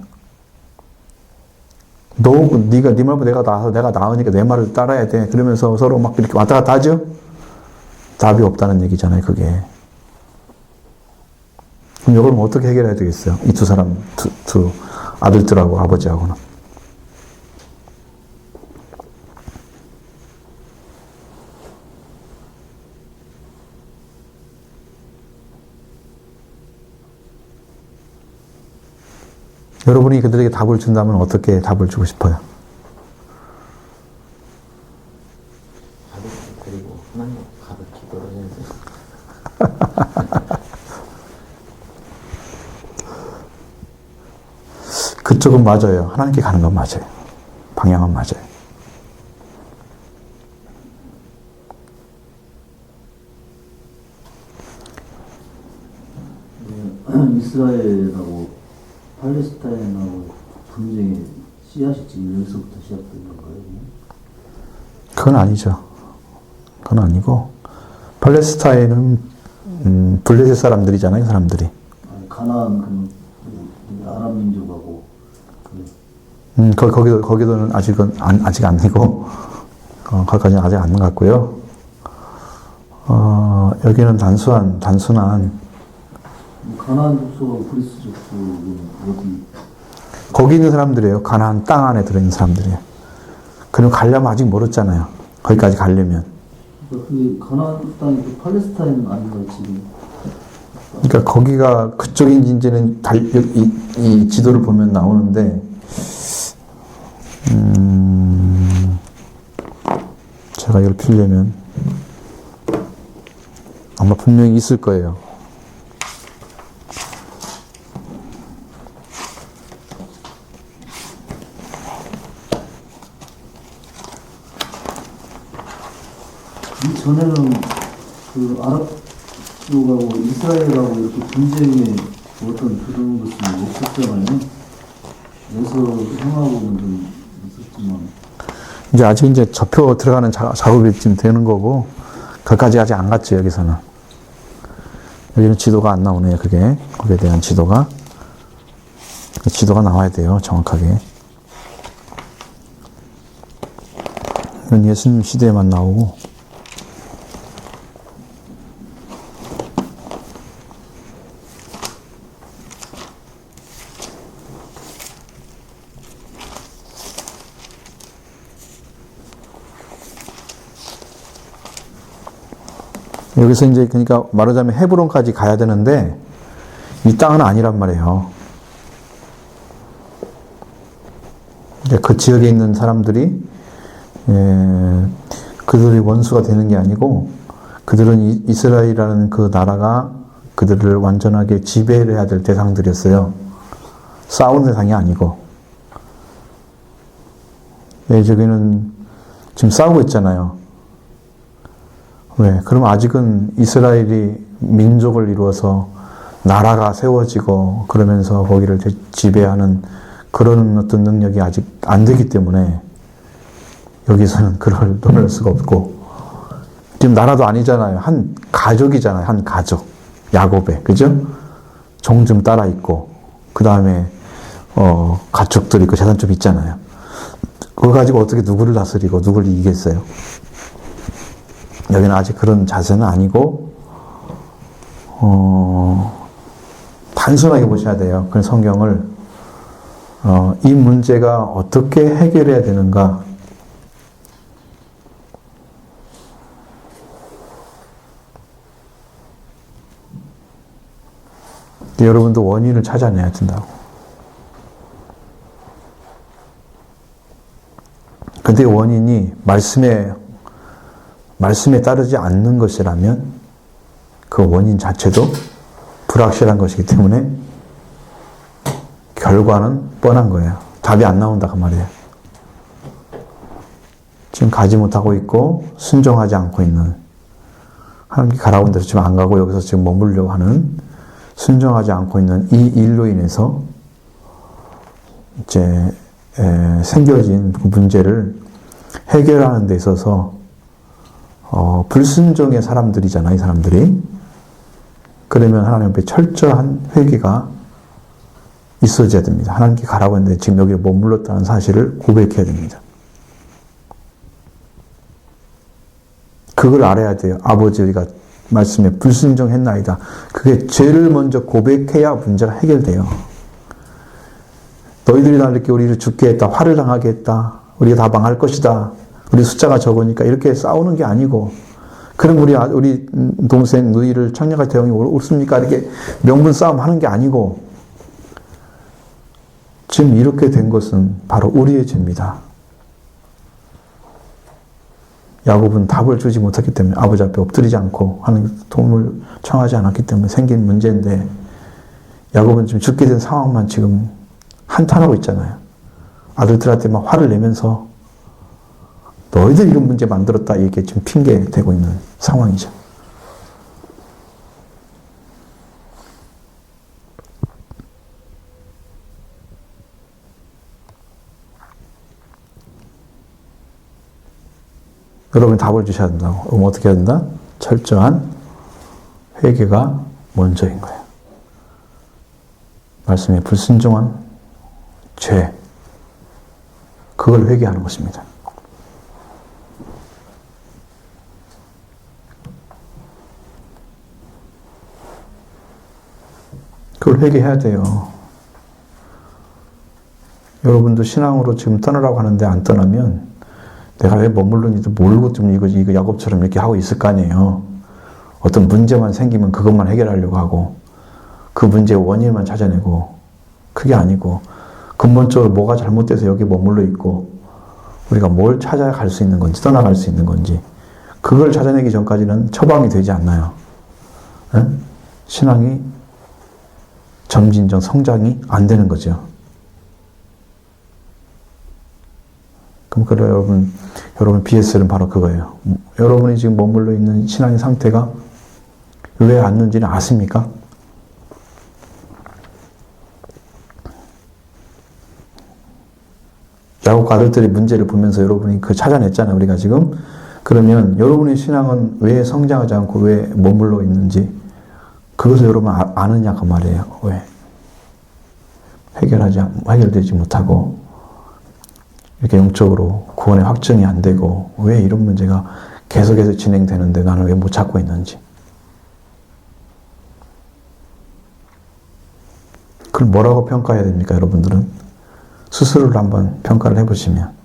네가 네 말보다 내가 나으니까 내 말을 따라야 돼. 그러면서 서로 막 이렇게 왔다 갔다 하죠. 답이 없다는 얘기잖아요, 그게. 그럼 이걸 뭐 어떻게 해결해야 되겠어요? 이 두 사람, 두 아들들하고 아버지하고는. 여러분이 그들에게 답을 준다면 어떻게 답을 주고 싶어요? 그리고 하나님 가득 기도를 해야 돼. 그쪽은 맞아요. 하나님께 가는 건 맞아요. 방향은 맞아요. 이스라엘하고 팔레스타인하고 분쟁의 씨앗이 지금 여기서부터 시작된 건가요? 그건 아니죠. 그건 아니고 팔레스타인은 블레셋 사람들이잖아요, 사람들이. 아니, 가나안 아랍 민족하고 거기도는 아직 아니고 거기까지는 아직 안 갔고요. 여기는 단순한 가나안 족속하고 그리스 족속은 어디? 거기 있는 사람들이에요. 가나안 땅 안에 들어있는 사람들이에요. 그럼 가려면 아직 멀었잖아요. 거기까지 가려면. 근데 가나안 땅이 그 팔레스타인은 아닌가요, 지금? 그러니까 거기가 그쪽인지 이제는 이 지도를 보면 나오는데, 제가 이걸 피려면 아마 분명히 있을 거예요. 이전에는 그 아랍 쪽하고 이스라엘하고 이렇게 분쟁에 어떤 그런 것은 없었잖아요. 여기서 형하고는 좀 있었지만. 이제 아직 이제 접혀 들어가는 작업이 지금 되는 거고, 거기까지 아직 안 갔죠, 여기서는. 여기는 지도가 안 나오네요, 그게. 거기에 대한 지도가 나와야 돼요, 정확하게. 이건 예수님 시대에만 나오고, 여기서 이제 그러니까 말하자면 헤브론까지 가야 되는데 이 땅은 아니란 말이에요. 그 지역에 있는 사람들이 그들이 원수가 되는 게 아니고 그들은 이스라엘이라는 그 나라가 그들을 완전하게 지배를 해야 될 대상들이었어요. 싸우는 대상이 아니고. 저기는 지금 싸우고 있잖아요. 왜? 그럼 아직은 이스라엘이 민족을 이루어서 나라가 세워지고 그러면서 거기를 지배하는 그런 어떤 능력이 아직 안 되기 때문에 여기서는 그걸 논할 수가 없고, 지금 나라도 아니잖아요. 한 가족이잖아요. 한 가족. 야곱의. 그죠? 종 좀 따라 있고, 그 다음에, 가축들 있고 재산 좀 있잖아요. 그거 가지고 어떻게 누구를 다스리고 누구를 이기겠어요? 여기는 아직 그런 자세는 아니고, 단순하게 보셔야 돼요. 그 성경을, 이 문제가 어떻게 해결해야 되는가. 여러분도 원인을 찾아내야 된다고. 근데 원인이 말씀에 따르지 않는 것이라면 그 원인 자체도 불확실한 것이기 때문에 결과는 뻔한 거예요. 답이 안 나온다 그 말이에요. 지금 가지 못하고 있고 순종하지 않고 있는, 하나님께 가라고 데서 지금 안 가고 여기서 지금 머물려고 하는, 순종하지 않고 있는 이 일로 인해서 이제 생겨진 그 문제를 해결하는 데 있어서 불순종의 사람들이잖아요, 이 사람들이. 그러면 하나님 앞에 철저한 회개가 있어져야 됩니다. 하나님께 가라고 했는데 지금 여기에 머물렀다는 사실을 고백해야 됩니다. 그걸 알아야 돼요. 아버지 우리가 말씀에 불순종했나이다. 그게 죄를 먼저 고백해야 문제가 해결돼요. 너희들이 나 이렇게 우리를 죽게 했다. 화를 당하게 했다. 우리가 다 망할 것이다. 우리 숫자가 적으니까 이렇게 싸우는 게 아니고, 그럼 우리 동생 너희를 창녀가 대형이 옳습니까? 이렇게 명분 싸움 하는 게 아니고, 지금 이렇게 된 것은 바로 우리의 죄입니다. 야곱은 답을 주지 못했기 때문에, 아버지 앞에 엎드리지 않고 하는 도움을 청하지 않았기 때문에 생긴 문제인데, 야곱은 지금 죽게 된 상황만 지금 한탄하고 있잖아요. 아들들한테 막 화를 내면서 너희들 이런 문제 만들었다 이게 지금 핑계 대고 있는 상황이죠. 여러분이 답을 주셔야 된다고. 그럼 어떻게 해야 된다? 철저한 회개가 먼저인 거예요. 말씀에 불순종한 죄, 그걸 회개하는 것입니다. 그걸 회개해야 돼요. 여러분도 신앙으로 지금 떠나라고 하는데 안 떠나면 내가 왜 머물렀는지도 모르고 좀 이거 야곱처럼 이렇게 하고 있을 거 아니에요. 어떤 문제만 생기면 그것만 해결하려고 하고 그 문제의 원인만 찾아내고, 그게 아니고 근본적으로 뭐가 잘못돼서 여기 머물러 있고 우리가 뭘 찾아갈 수 있는 건지, 떠나갈 수 있는 건지, 그걸 찾아내기 전까지는 처방이 되지 않나요? 응? 신앙이 점진적 성장이 안 되는 거죠. 그럼 여러분 BS는 바로 그거예요. 여러분이 지금 머물러 있는 신앙의 상태가 왜 왔는지는 아십니까? 야곱 아들들의 문제를 보면서 여러분이 그 찾아냈잖아요, 우리가 지금. 그러면 여러분의 신앙은 왜 성장하지 않고 왜 머물러 있는지, 그것을 여러분 아느냐 그 말이에요. 왜? 해결되지 못하고 이렇게 영적으로 구원의 확증이 안 되고 왜 이런 문제가 계속해서 진행되는데 나는 왜 못 찾고 있는지. 그걸 뭐라고 평가해야 됩니까, 여러분들은? 스스로를 한번 평가를 해보시면.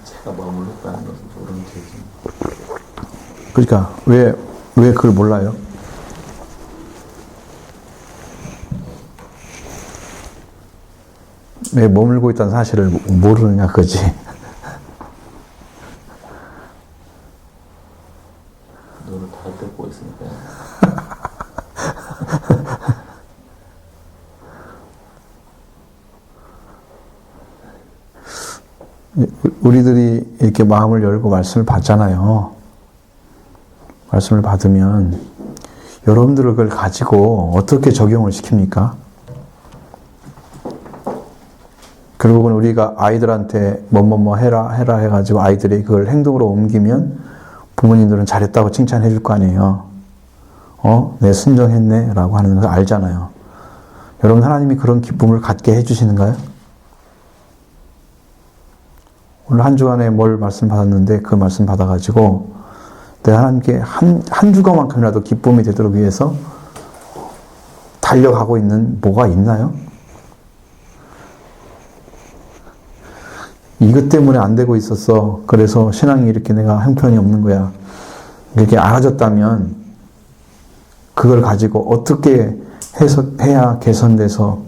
제가 머물렀다는 것은 모르는 죄지. 그러니까 왜 그걸 몰라요? 왜 머물고 있다는 사실을 모르느냐 그거지. 너를 다 듣고 있으니까. 우리들이 이렇게 마음을 열고 말씀을 받잖아요. 말씀을 받으면 여러분들을 그걸 가지고 어떻게 적용을 시킵니까? 결국은 우리가 아이들한테 뭐뭐뭐 해라 해가지고 아이들이 그걸 행동으로 옮기면 부모님들은 잘했다고 칭찬해 줄 거 아니에요. 내 순종했네 라고 하는 걸 알잖아요. 여러분, 하나님이 그런 기쁨을 갖게 해주시는가요? 오늘 한 주간에 뭘 말씀 받았는데 그 말씀 받아가지고 내가 하나님께 한 주간만큼이라도 기쁨이 되도록 위해서 달려가고 있는 뭐가 있나요? 이것 때문에 안 되고 있었어. 그래서 신앙이 이렇게 내가 형편이 없는 거야. 이렇게 알아졌다면 그걸 가지고 어떻게 해야 개선돼서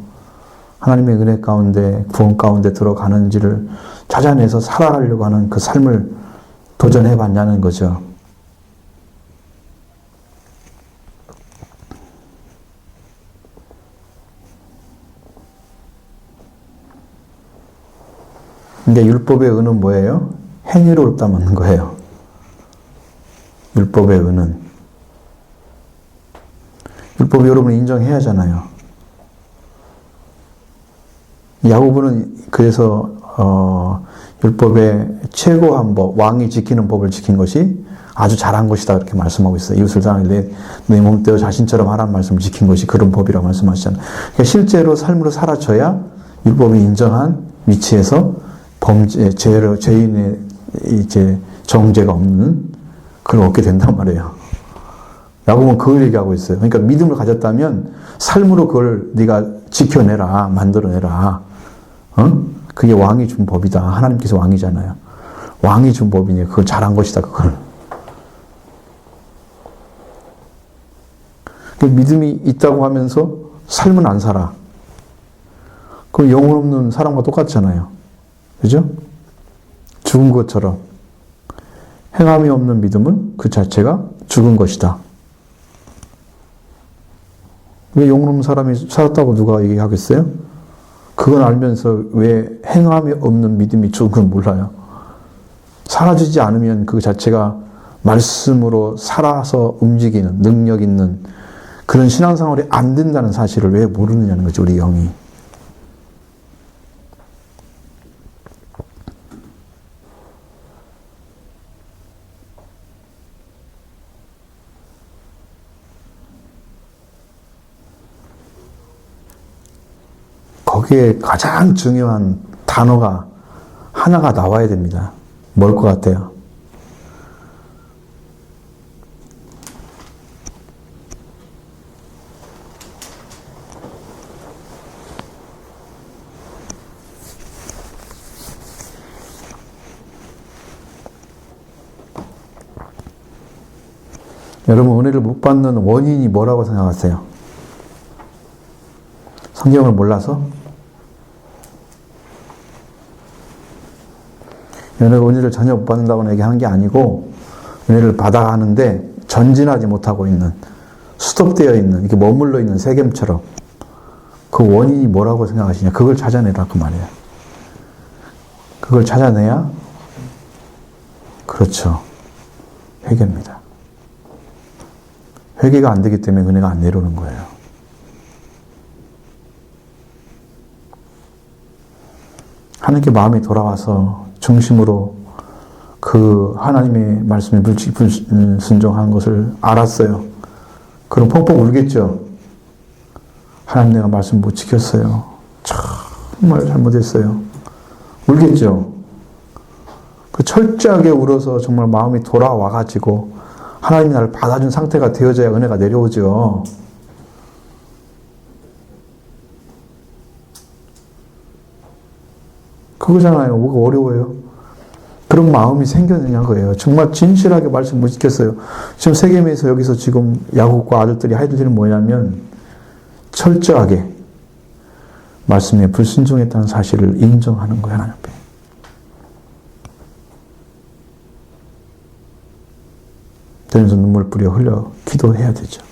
하나님의 은혜 가운데, 구원 가운데 들어가는지를 찾아내서 살아가려고 하는 그 삶을 도전해 봤냐는 거죠. 그러니까 율법의 의는 뭐예요? 행위로 옳다 맞는 거예요. 율법의 의는. 율법이 여러분이 인정해야 하잖아요. 야고보는 그래서 율법의 최고한 법, 왕이 지키는 법을 지킨 것이 아주 잘한 것이다 그렇게 말씀하고 있어요. 이웃을 사랑하되 내 몸대로 자신처럼 하라는 말씀을 지킨 것이 그런 법이라고 말씀하시잖아요. 그러니까 실제로 삶으로 살아져야 율법이 인정한 위치에서 죄인의 이제 정죄가 없는 그걸 얻게 된단 말이에요. 야고보는 그걸 얘기하고 있어요. 그러니까 믿음을 가졌다면 삶으로 그걸 네가 지켜내라, 만들어내라. 그게 왕이 준 법이다. 하나님께서 왕이잖아요. 왕이 준 법이니 그걸 잘한 것이다. 그걸. 믿음이 있다고 하면서 삶은 안 살아. 그럼 영혼 없는 사람과 똑같잖아요. 그죠? 죽은 것처럼. 행함이 없는 믿음은 그 자체가 죽은 것이다. 왜 영혼 없는 사람이 살았다고 누가 얘기하겠어요? 그건 알면서 왜 행함이 없는 믿음이 죽은 건 몰라요. 사라지지 않으면 그 자체가 말씀으로 살아서 움직이는 능력 있는 그런 신앙생활이 안 된다는 사실을 왜 모르느냐는 거죠, 우리 영이. 거기에 가장 중요한 단어가 하나가 나와야 됩니다. 뭘 것 같아요? 여러분, 은혜를 못 받는 원인이 뭐라고 생각하세요? 성경을 몰라서? 은혜를 전혀 못 받는다고 얘기하는 게 아니고, 은혜를 받아 하는데 전진하지 못하고 있는, 스톱되어 있는, 이렇게 머물러 있는 세겜처럼 그 원인이 뭐라고 생각하시냐? 그걸 찾아내라 그 말이에요. 그걸 찾아내야, 그렇죠. 회개입니다. 회개가 안 되기 때문에 은혜가 안 내려오는 거예요. 하나님께 마음이 돌아와서 중심으로 그 하나님의 말씀에 불순종한 것을 알았어요. 그럼 펑펑 울겠죠. 하나님, 내가 말씀 못 지켰어요. 정말 잘못했어요. 울겠죠. 그 철저하게 울어서 정말 마음이 돌아와가지고 하나님이 나를 받아준 상태가 되어져야 은혜가 내려오죠. 그거잖아요. 뭐가 어려워요? 그런 마음이 생겼느냐고요. 정말 진실하게 말씀 못 지켰어요. 지금 세겜에서 여기서 지금 야곱과 아들들이 할 일은 뭐냐면 철저하게 말씀에 불순종했다는 사실을 인정하는 거예요. 하나님 앞에. 그래서 눈물 뿌려 흘려 기도해야 되죠.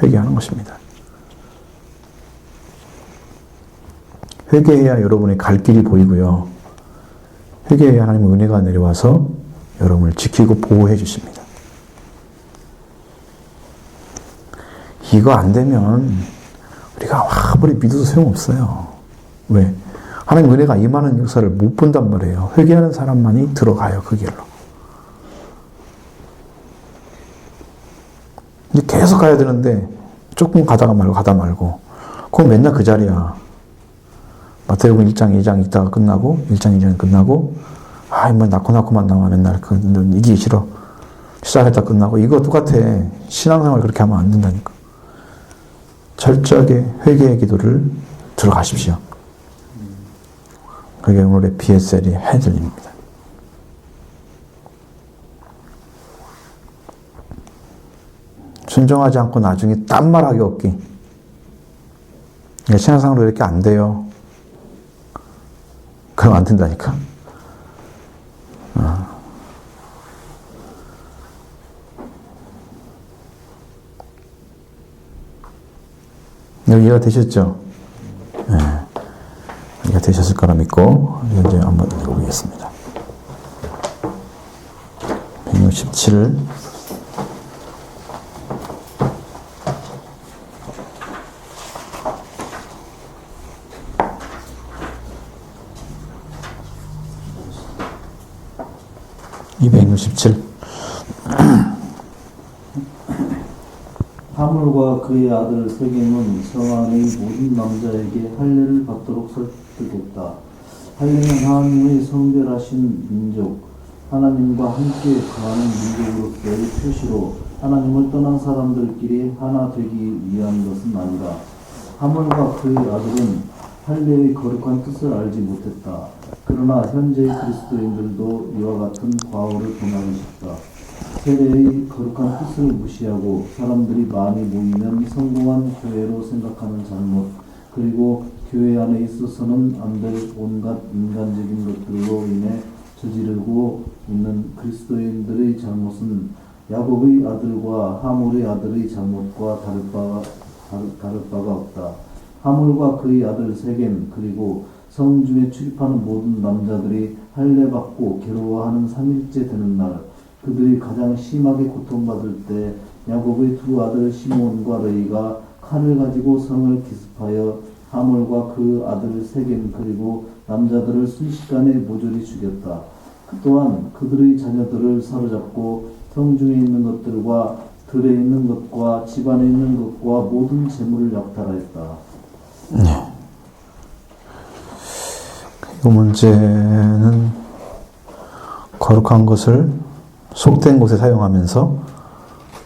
회개하는 것입니다. 회개해야 여러분의 갈 길이 보이고요. 회개해야 하나님의 은혜가 내려와서 여러분을 지키고 보호해 주십니다. 이거 안 되면 우리가 아무리 믿어도 소용없어요. 왜? 하나님 은혜가 임하는 역사를 못 본단 말이에요. 회개하는 사람만이 들어가요. 그 길로. 이제 계속 가야 되는데 조금 가다 말고 그건 맨날 그 자리야. 마태복음 1장 2장 읽다가 끝나고 1장 2장 끝나고 뭐 낳고만 나와 맨날 이기기 싫어. 시작했다 끝나고 이거 똑같아. 신앙생활 그렇게 하면 안 된다니까. 철저하게 회개의 기도를 들어가십시오. 그게 오늘의 BSL의 헤드입니다. 순종하지 않고 나중에 딴말하기 없기. 신앙생활로 이렇게 안 돼요. 그럼 안 된다니까. 이해가 되셨죠? 네. 이해가 되셨을 거라 믿고 이제 한번 하겠습니다. 167 267 하물과 그의 아들 세겜은 성 안의 모든 남자에게 할례를 받도록 설득했다. 할례는 하나님의 성별하신 민족, 하나님과 함께 거하는 민족으로서의 표시로 하나님을 떠난 사람들끼리 하나 되기 위한 것은 아니라, 하물과 그의 아들은 할례의 거룩한 뜻을 알지 못했다. 그러나 현재의 그리스도인들도 이와 같은 과오를 범하기 쉽다. 세례의 거룩한 뜻을 무시하고 사람들이 많이 모이면 성공한 교회로 생각하는 잘못, 그리고 교회 안에 있어서는 안 될 온갖 인간적인 것들로 인해 저지르고 있는 그리스도인들의 잘못은 야곱의 아들과 하몰의 아들의 잘못과 다를 바가 없다. 하몰과 그의 아들 세겜, 그리고 성 중에 출입하는 모든 남자들이 할례 받고 괴로워하는 3일째 되는 날, 그들이 가장 심하게 고통받을 때 야곱의 두 아들 시몬과 레이가 칼을 가지고 성을 기습하여 하몰과 그 아들 세겜 그리고 남자들을 순식간에 모조리 죽였다. 또한 그들의 자녀들을 사로잡고 성 중에 있는 것들과 들에 있는 것과 집안에 있는 것과 모든 재물을 약탈하였다. 네. 이 문제는 거룩한 것을 속된 곳에 사용하면서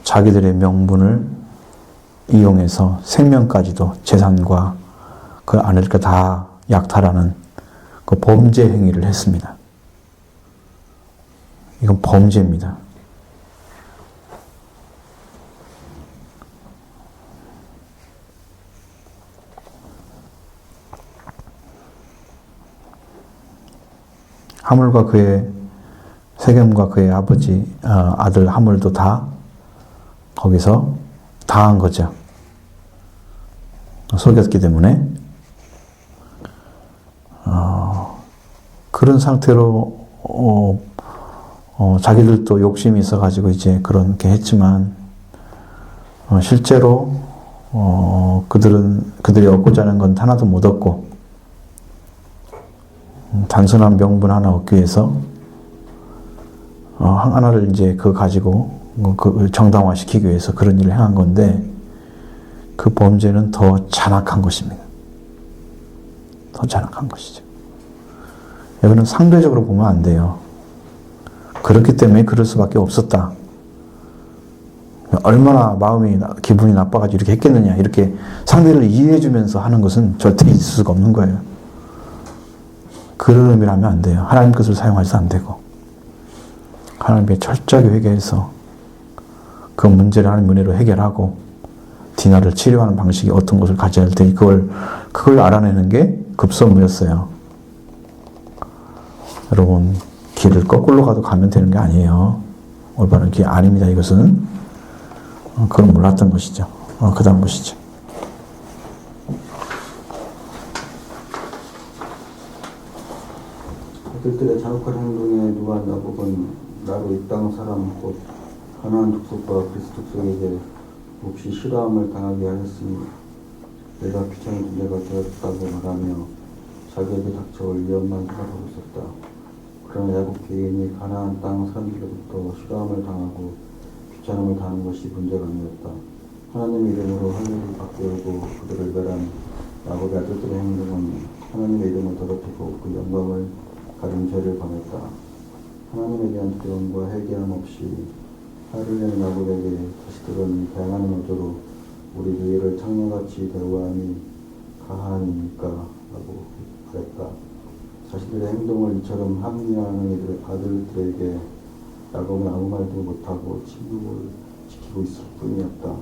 자기들의 명분을 이용해서 생명까지도 재산과 그 안을 다 약탈하는 그 범죄 행위를 했습니다. 이건 범죄입니다. 하물과 그의 세겜과 그의 아들 하물도 다 거기서 당한 거죠. 속였기 때문에 그런 상태로 자기들도 욕심이 있어가지고 이제 그렇게 했지만 실제로 그들이 얻고자 하는 건 하나도 못 얻고 단순한 명분 하나 얻기 위해서 하나를 이제 그거 가지고 그 정당화시키기 위해서 그런 일을 행한 건데 그 범죄는 더 잔악한 것입니다. 더 잔악한 것이죠. 이거는 상대적으로 보면 안 돼요. 그렇기 때문에 그럴 수밖에 없었다. 얼마나 기분이 나빠가지고 이렇게 했겠느냐, 이렇게 상대를 이해해주면서 하는 것은 절대 있을 수가 없는 거예요. 그런 의미를 하면 안 돼요. 하나님 것을 사용하셔서 안 되고 하나님께 철저하게 회개해서 그 문제를 하나님 은혜로 해결하고 디나를 치료하는 방식이 어떤 것을 가져야 할 테니 그걸 알아내는 게 급선무였어요. 여러분, 길을 거꾸로 가면 되는 게 아니에요. 올바른 길 아닙니다. 이것은 그건 몰랐던 것이죠. 그 다음 보시죠. 아들들의 잔혹한 행동에 누한 야곱은 나로 이 땅 사람 곧 가나안 족속과 그리스 족속에게 몹시 싫어함을 당하게 하였으니 내가 귀찮은 존재가 되었다고 말하며 자기에게 닥쳐올 위험만 생각하고 있었다. 그러나 야곱 개인이 가나안 땅 사람들로부터 싫어함을 당하고 귀찮음을 당하는 것이 문제가 아니었다. 하나님의 이름으로 할례를 받게 하고 그들을 멸한 야곱의 아들들의 행동은 하나님의 이름을 더럽히고 그 영광을 가린 죄를 범했다. 하나님에 대한 두려움과 회개함 없이 화를 내는 야곱에게 자식들은 다양한 어조로 우리 누이를 창녀같이 대우함이 가하니까 라고 말했다. 자신들의 행동을 이처럼 합리화하는 아들들에게 야곱은 아무 말도 못하고 침묵을 지키고 있을 뿐이었다.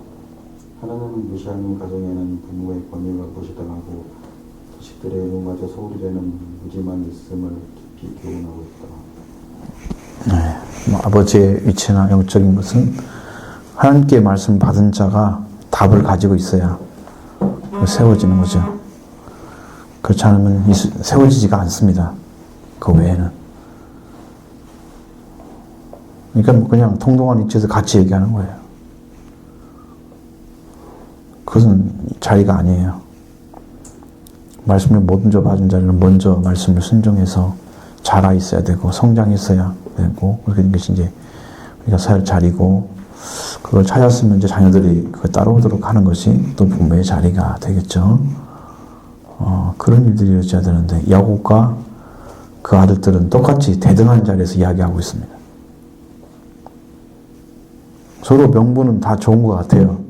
하나님을 무시하는 가정에는 부모의 권위가 무시당하고 자식들의 의무마저 소홀히 되는 무지만 있음을 깊이 교훈하고 있다. 네, 아버지의 위치나 영적인 것은 하나님께 말씀 받은 자가 답을 가지고 있어야 세워지는 거죠. 그렇지 않으면 세워지지가 않습니다. 그 외에는. 그러니까 뭐 그냥 통동한 위치에서 같이 얘기하는 거예요. 그것은 자리가 아니에요. 말씀을 먼저 받은 자리는 먼저 말씀을 순종해서 자라 있어야 되고 성장했어야 되고 그런 것이 이제 우리가 살 자리고 그걸 찾았으면 이제 자녀들이 그걸 따라오도록 하는 것이 또 부모의 자리가 되겠죠. 그런 일들이 이루어져야 되는데 야곱과 그 아들들은 똑같이 대등한 자리에서 이야기하고 있습니다. 서로 명분은 다 좋은 것 같아요.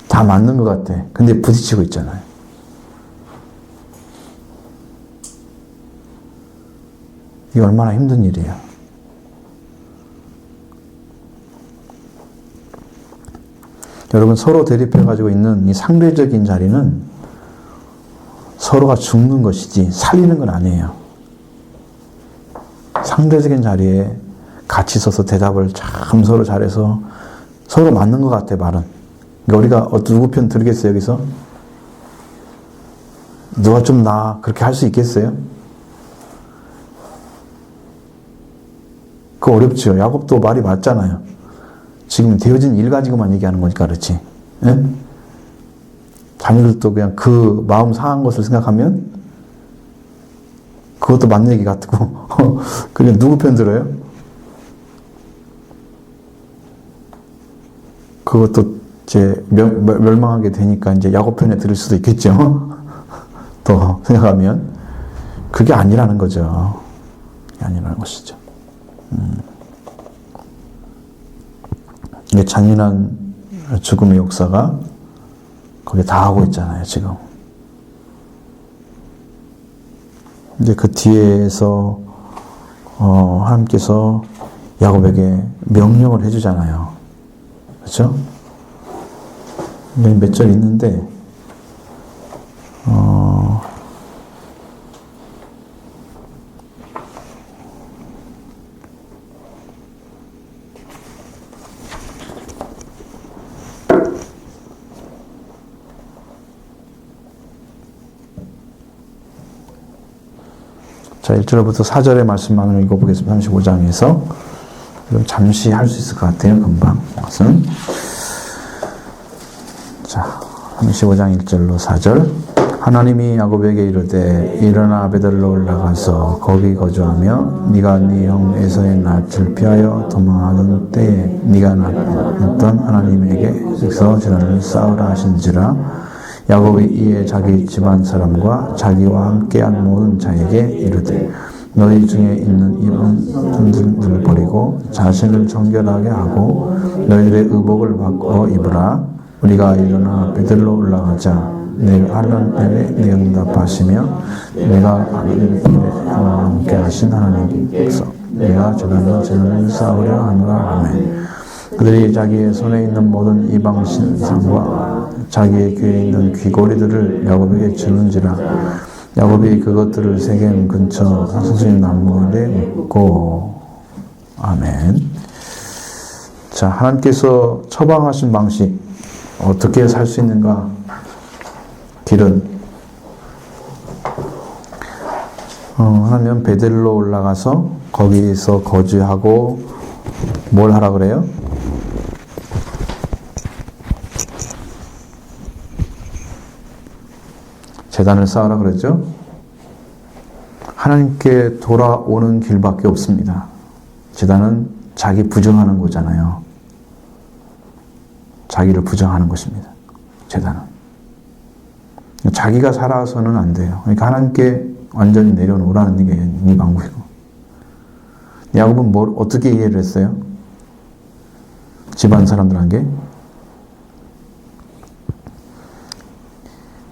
다 맞는 것 같아. 근데 부딪히고 있잖아요. 이게 얼마나 힘든 일이에요. 여러분 서로 대립해가지고 있는 이 상대적인 자리는 서로가 죽는 것이지 살리는 건 아니에요. 상대적인 자리에 같이 서서 대답을 참 서로 잘해서 서로 맞는 것 같아 말은. 그러니까 우리가 누구 편 들겠어요 여기서? 누가 좀 나아 그렇게 할 수 있겠어요? 그거 어렵죠. 야곱도 말이 맞잖아요. 지금 되어진 일 가지고만 얘기하는 거니까 그렇지. 예? 자녀들도 그냥 그 마음 상한 것을 생각하면 그것도 맞는 얘기 같고 그냥 누구 편 들어요? 그것도 이제 멸망하게 되니까 이제 야곱 편에 들을 수도 있겠죠. 더 생각하면 그게 아니라는 거죠. 그게 아니라는 것이죠. 이게 잔인한 죽음의 역사가 거기에 다 하고 있잖아요, 지금. 이제 그 뒤에서 하나님께서 야곱에게 명령을 해주잖아요. 그렇죠? 몇 절 있는데 자, 1절부터 4절의 말씀만을 읽어보겠습니다. 35장에서. 잠시 할 수 있을 것 같아요, 금방. 그것은. 자, 35장 1절로 4절. 하나님이 야곱에게 이르되 일어나 베들로 올라가서 거기 거주하며 네가 네 형 에서의 낯을 피하여 도망하던 때에 네가 나타났던 하나님에게서 재단을 쌓으라 하신지라. 야곱이 이에 자기 집안 사람과 자기와 함께한 모든 자에게 이르되 너희 중에 있는 이방인들을 버리고 자신을 정결하게 하고 너희들의 의복을 바꿔 입으라. 우리가 일어나 베들로 올라가자. 내가 하나님께 내 응답하시며 내가 함께 하신 하나님께서 내가 재단을 쌓으려 하노라. 아멘. 그들이 자기의 손에 있는 모든 이방 신상과 자기의 귀에 있는 귀고리들을 야곱에게 주는지라. 야곱이 그것들을 세겜 근처 상수인 나무에 묻고. 아멘. 자, 하나님께서 처방하신 방식 어떻게 살 수 있는가? 길은 하면 베델로 올라가서 거기서 거주하고 뭘 하라 그래요? 제단을 쌓으라 그랬죠? 하나님께 돌아오는 길밖에 없습니다. 제단은 자기 부정하는 거잖아요. 자기를 부정하는 것입니다. 제단은. 자기가 살아서는 안 돼요. 그러니까 하나님께 완전히 내려놓으라는 게 네 방법이고. 야곱은 뭘 어떻게 이해를 했어요? 집안 사람들한테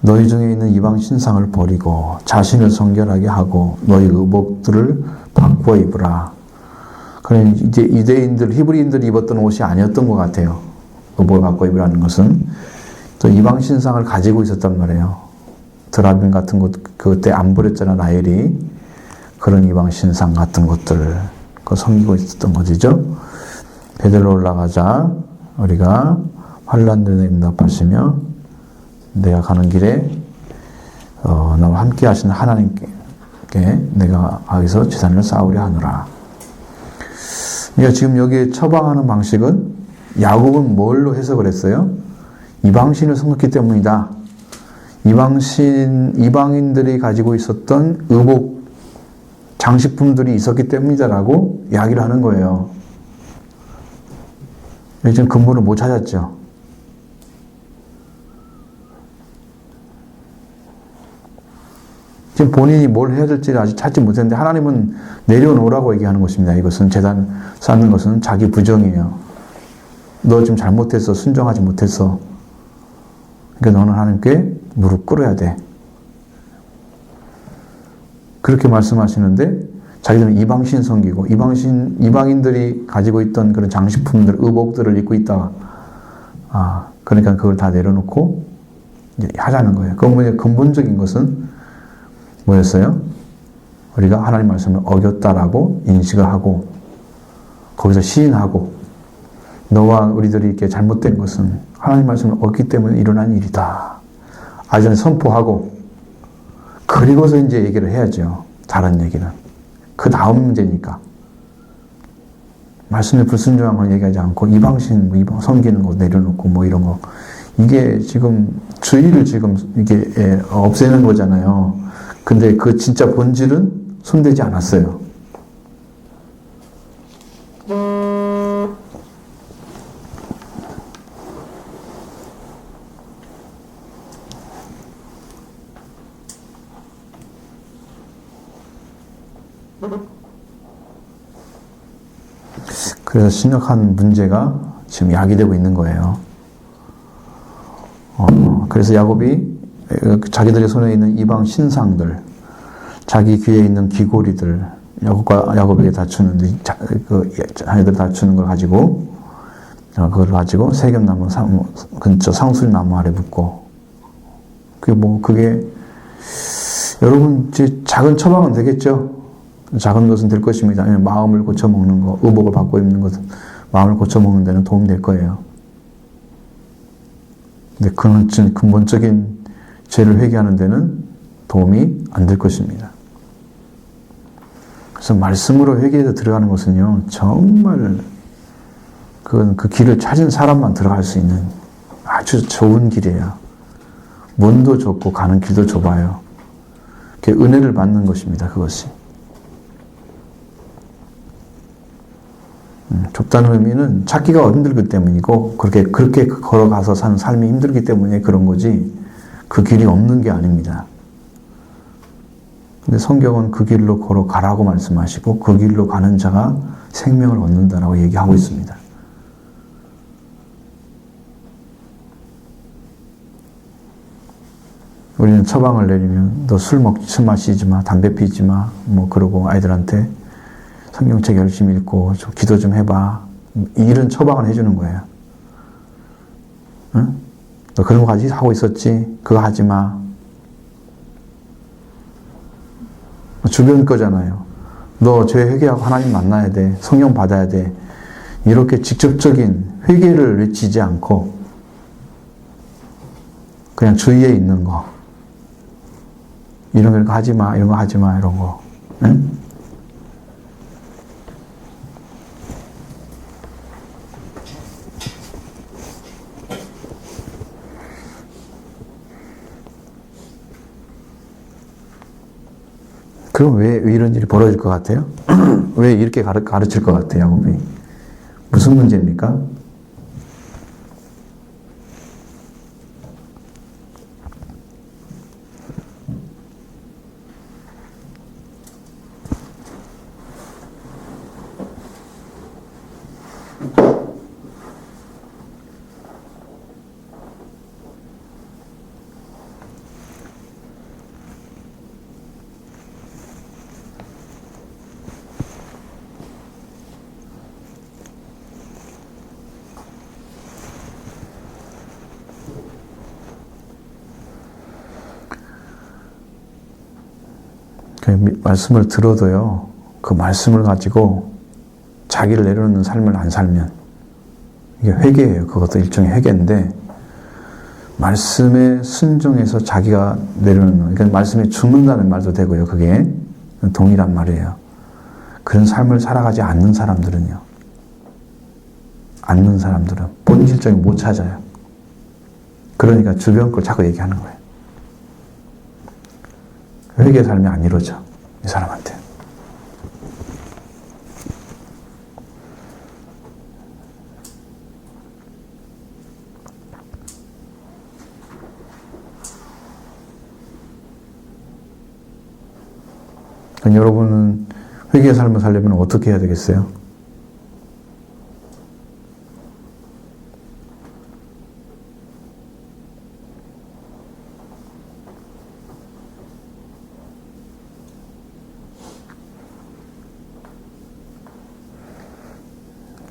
너희 중에 있는 이방 신상을 버리고 자신을 성결하게 하고 너희 의복들을 바꾸어 입으라. 그럼 이제 유대인들, 히브리인들이 입었던 옷이 아니었던 것 같아요. 의복을 바꾸어 입으라는 것은 또 이방 신상을 가지고 있었단 말이에요. 드라빔 같은 것 그때 안 버렸잖아 라헬이. 그런 이방 신상 같은 것들 그 섬기고 있었던 것이죠. 베들로 올라가자. 우리가 환난들에 응답하시며 내가 가는 길에 나와 함께 하시는 하나님께 내가 거기서 재단을 쌓으려 하노라. 그러니까 지금 여기에 처방하는 방식은 야곱은 뭘로 해석을 했어요? 이방신을 섬겼기 때문이다. 이방인들이 가지고 있었던 의복, 장식품들이 있었기 때문이다라고 이야기를 하는 거예요. 지금 근본을 못 찾았죠. 지금 본인이 뭘 해야 될지를 아직 찾지 못했는데 하나님은 내려놓으라고 얘기하는 것입니다. 이것은 재단 쌓는 것은 자기 부정이에요. 너 지금 잘못했어. 순종하지 못했어. 그러니까 너는 하나님께 무릎 꿇어야 돼. 그렇게 말씀하시는데 자기들은 이방신 섬기고 이방인들이 가지고 있던 그런 장식품들, 의복들을 입고 있다. 그러니까 그걸 다 내려놓고 이제 하자는 거예요. 그 근본적인 것은 뭐였어요? 우리가 하나님 말씀을 어겼다라고 인식을 하고 거기서 시인하고 너와 우리들이 이렇게 잘못된 것은 하나님 말씀을 어겼기 때문에 일어난 일이다. 아전에 선포하고 그리고서 이제 얘기를 해야죠. 다른 얘기는. 그 다음 문제니까. 말씀에 불순종한 걸 얘기하지 않고 이방신, 이방 섬기는 거 내려놓고 뭐 이런 거. 이게 지금 주의를 지금 이게 없애는 거잖아요. 근데 그 진짜 본질은 손대지 않았어요. 그래서 심각한 문제가 지금 야기되고 있는 거예요. 그래서 야곱이 자기들의 손에 있는 이방 신상들, 자기 귀에 있는 귀고리들, 야곱에게 다주는 자녀들 다주는 걸 가지고 그걸 가지고 세겜나무 근처 상술나무 아래 묻고 그게 여러분 작은 처방은 되겠죠. 작은 것은 될 것입니다. 마음을 고쳐먹는 거, 의복을 바꿔 입는 것은 마음을 고쳐먹는 데는 도움이 될 거예요. 근데 그는 근본적인 죄를 회개하는 데는 도움이 안 될 것입니다. 그래서 말씀으로 회개해서 들어가는 것은요, 정말 그 길을 찾은 사람만 들어갈 수 있는 아주 좋은 길이에요. 문도 좁고 가는 길도 좁아요. 은혜를 받는 것입니다. 그것이. 좁다는 의미는 찾기가 힘들기 때문이고 그렇게 걸어가서 사는 삶이 힘들기 때문에 그런 거지 그 길이 없는 게 아닙니다. 근데 성경은 그 길로 걸어가라고 말씀하시고 그 길로 가는 자가 생명을 얻는다라고 얘기하고 있습니다. 우리는 처방을 내리면 너 술 마시지 마, 담배 피지 마, 뭐 그러고 아이들한테 성경책 열심히 읽고 좀 기도 좀 해봐. 이런 처방을 해주는 거예요. 응? 너 그런 거 하고 있었지? 그거 하지 마. 주변 거잖아요. 너 죄 회개하고 하나님 만나야 돼. 성령 받아야 돼. 이렇게 직접적인 회개를 외치지 않고 그냥 주위에 있는 거. 이런 거 하지 마. 이런 거 하지 마. 이런 거. 응? 그럼 왜 이런 일이 벌어질 것 같아요? 왜 이렇게 가르칠 것 같아요, 야곱이? 무슨 문제입니까? 말씀을 들어도요, 그 말씀을 가지고 자기를 내려놓는 삶을 안 살면, 이게 회개예요. 그것도 일종의 회개인데, 말씀에 순종해서 자기가 내려놓는, 그러니까 말씀에 죽는다는 말도 되고요. 그게 동일한 말이에요. 그런 삶을 살아가지 않는 사람들은요, 않는 사람들은 본질적인 못 찾아요. 그러니까 주변 걸 자꾸 얘기하는 거예요. 회개의 삶이 안 이루어져, 이 사람한테. 여러분은 회개의 삶을 살려면 어떻게 해야 되겠어요?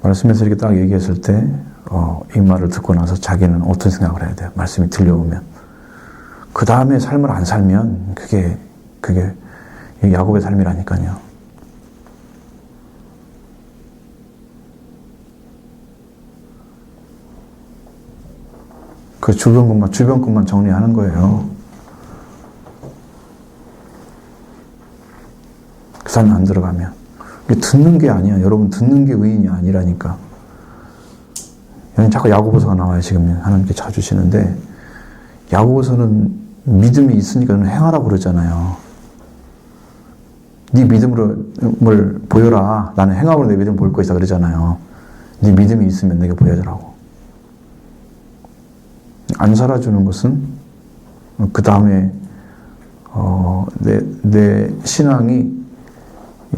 말씀에서 이렇게 딱 얘기했을 때, 이 말을 듣고 나서 자기는 어떤 생각을 해야 돼요? 말씀이 들려오면. 그 다음에 삶을 안 살면, 그게 야곱의 삶이라니까요. 그 주변 것만 정리하는 거예요. 그 삶이 안 들어가면. 듣는 게 아니야. 여러분, 듣는 게 의인이 아니라니까. 여기 자꾸 야고보서가 나와요. 지금 하나님께 찾으시는데, 야고보서는 믿음이 있으니까 행하라고 그러잖아요. 네 믿음을 보여라. 나는 행함으로 내 믿음을 볼 것이다 그러잖아요. 네 믿음이 있으면 내게 보여주라고. 안 살아주는 것은 그 다음에 내 신앙이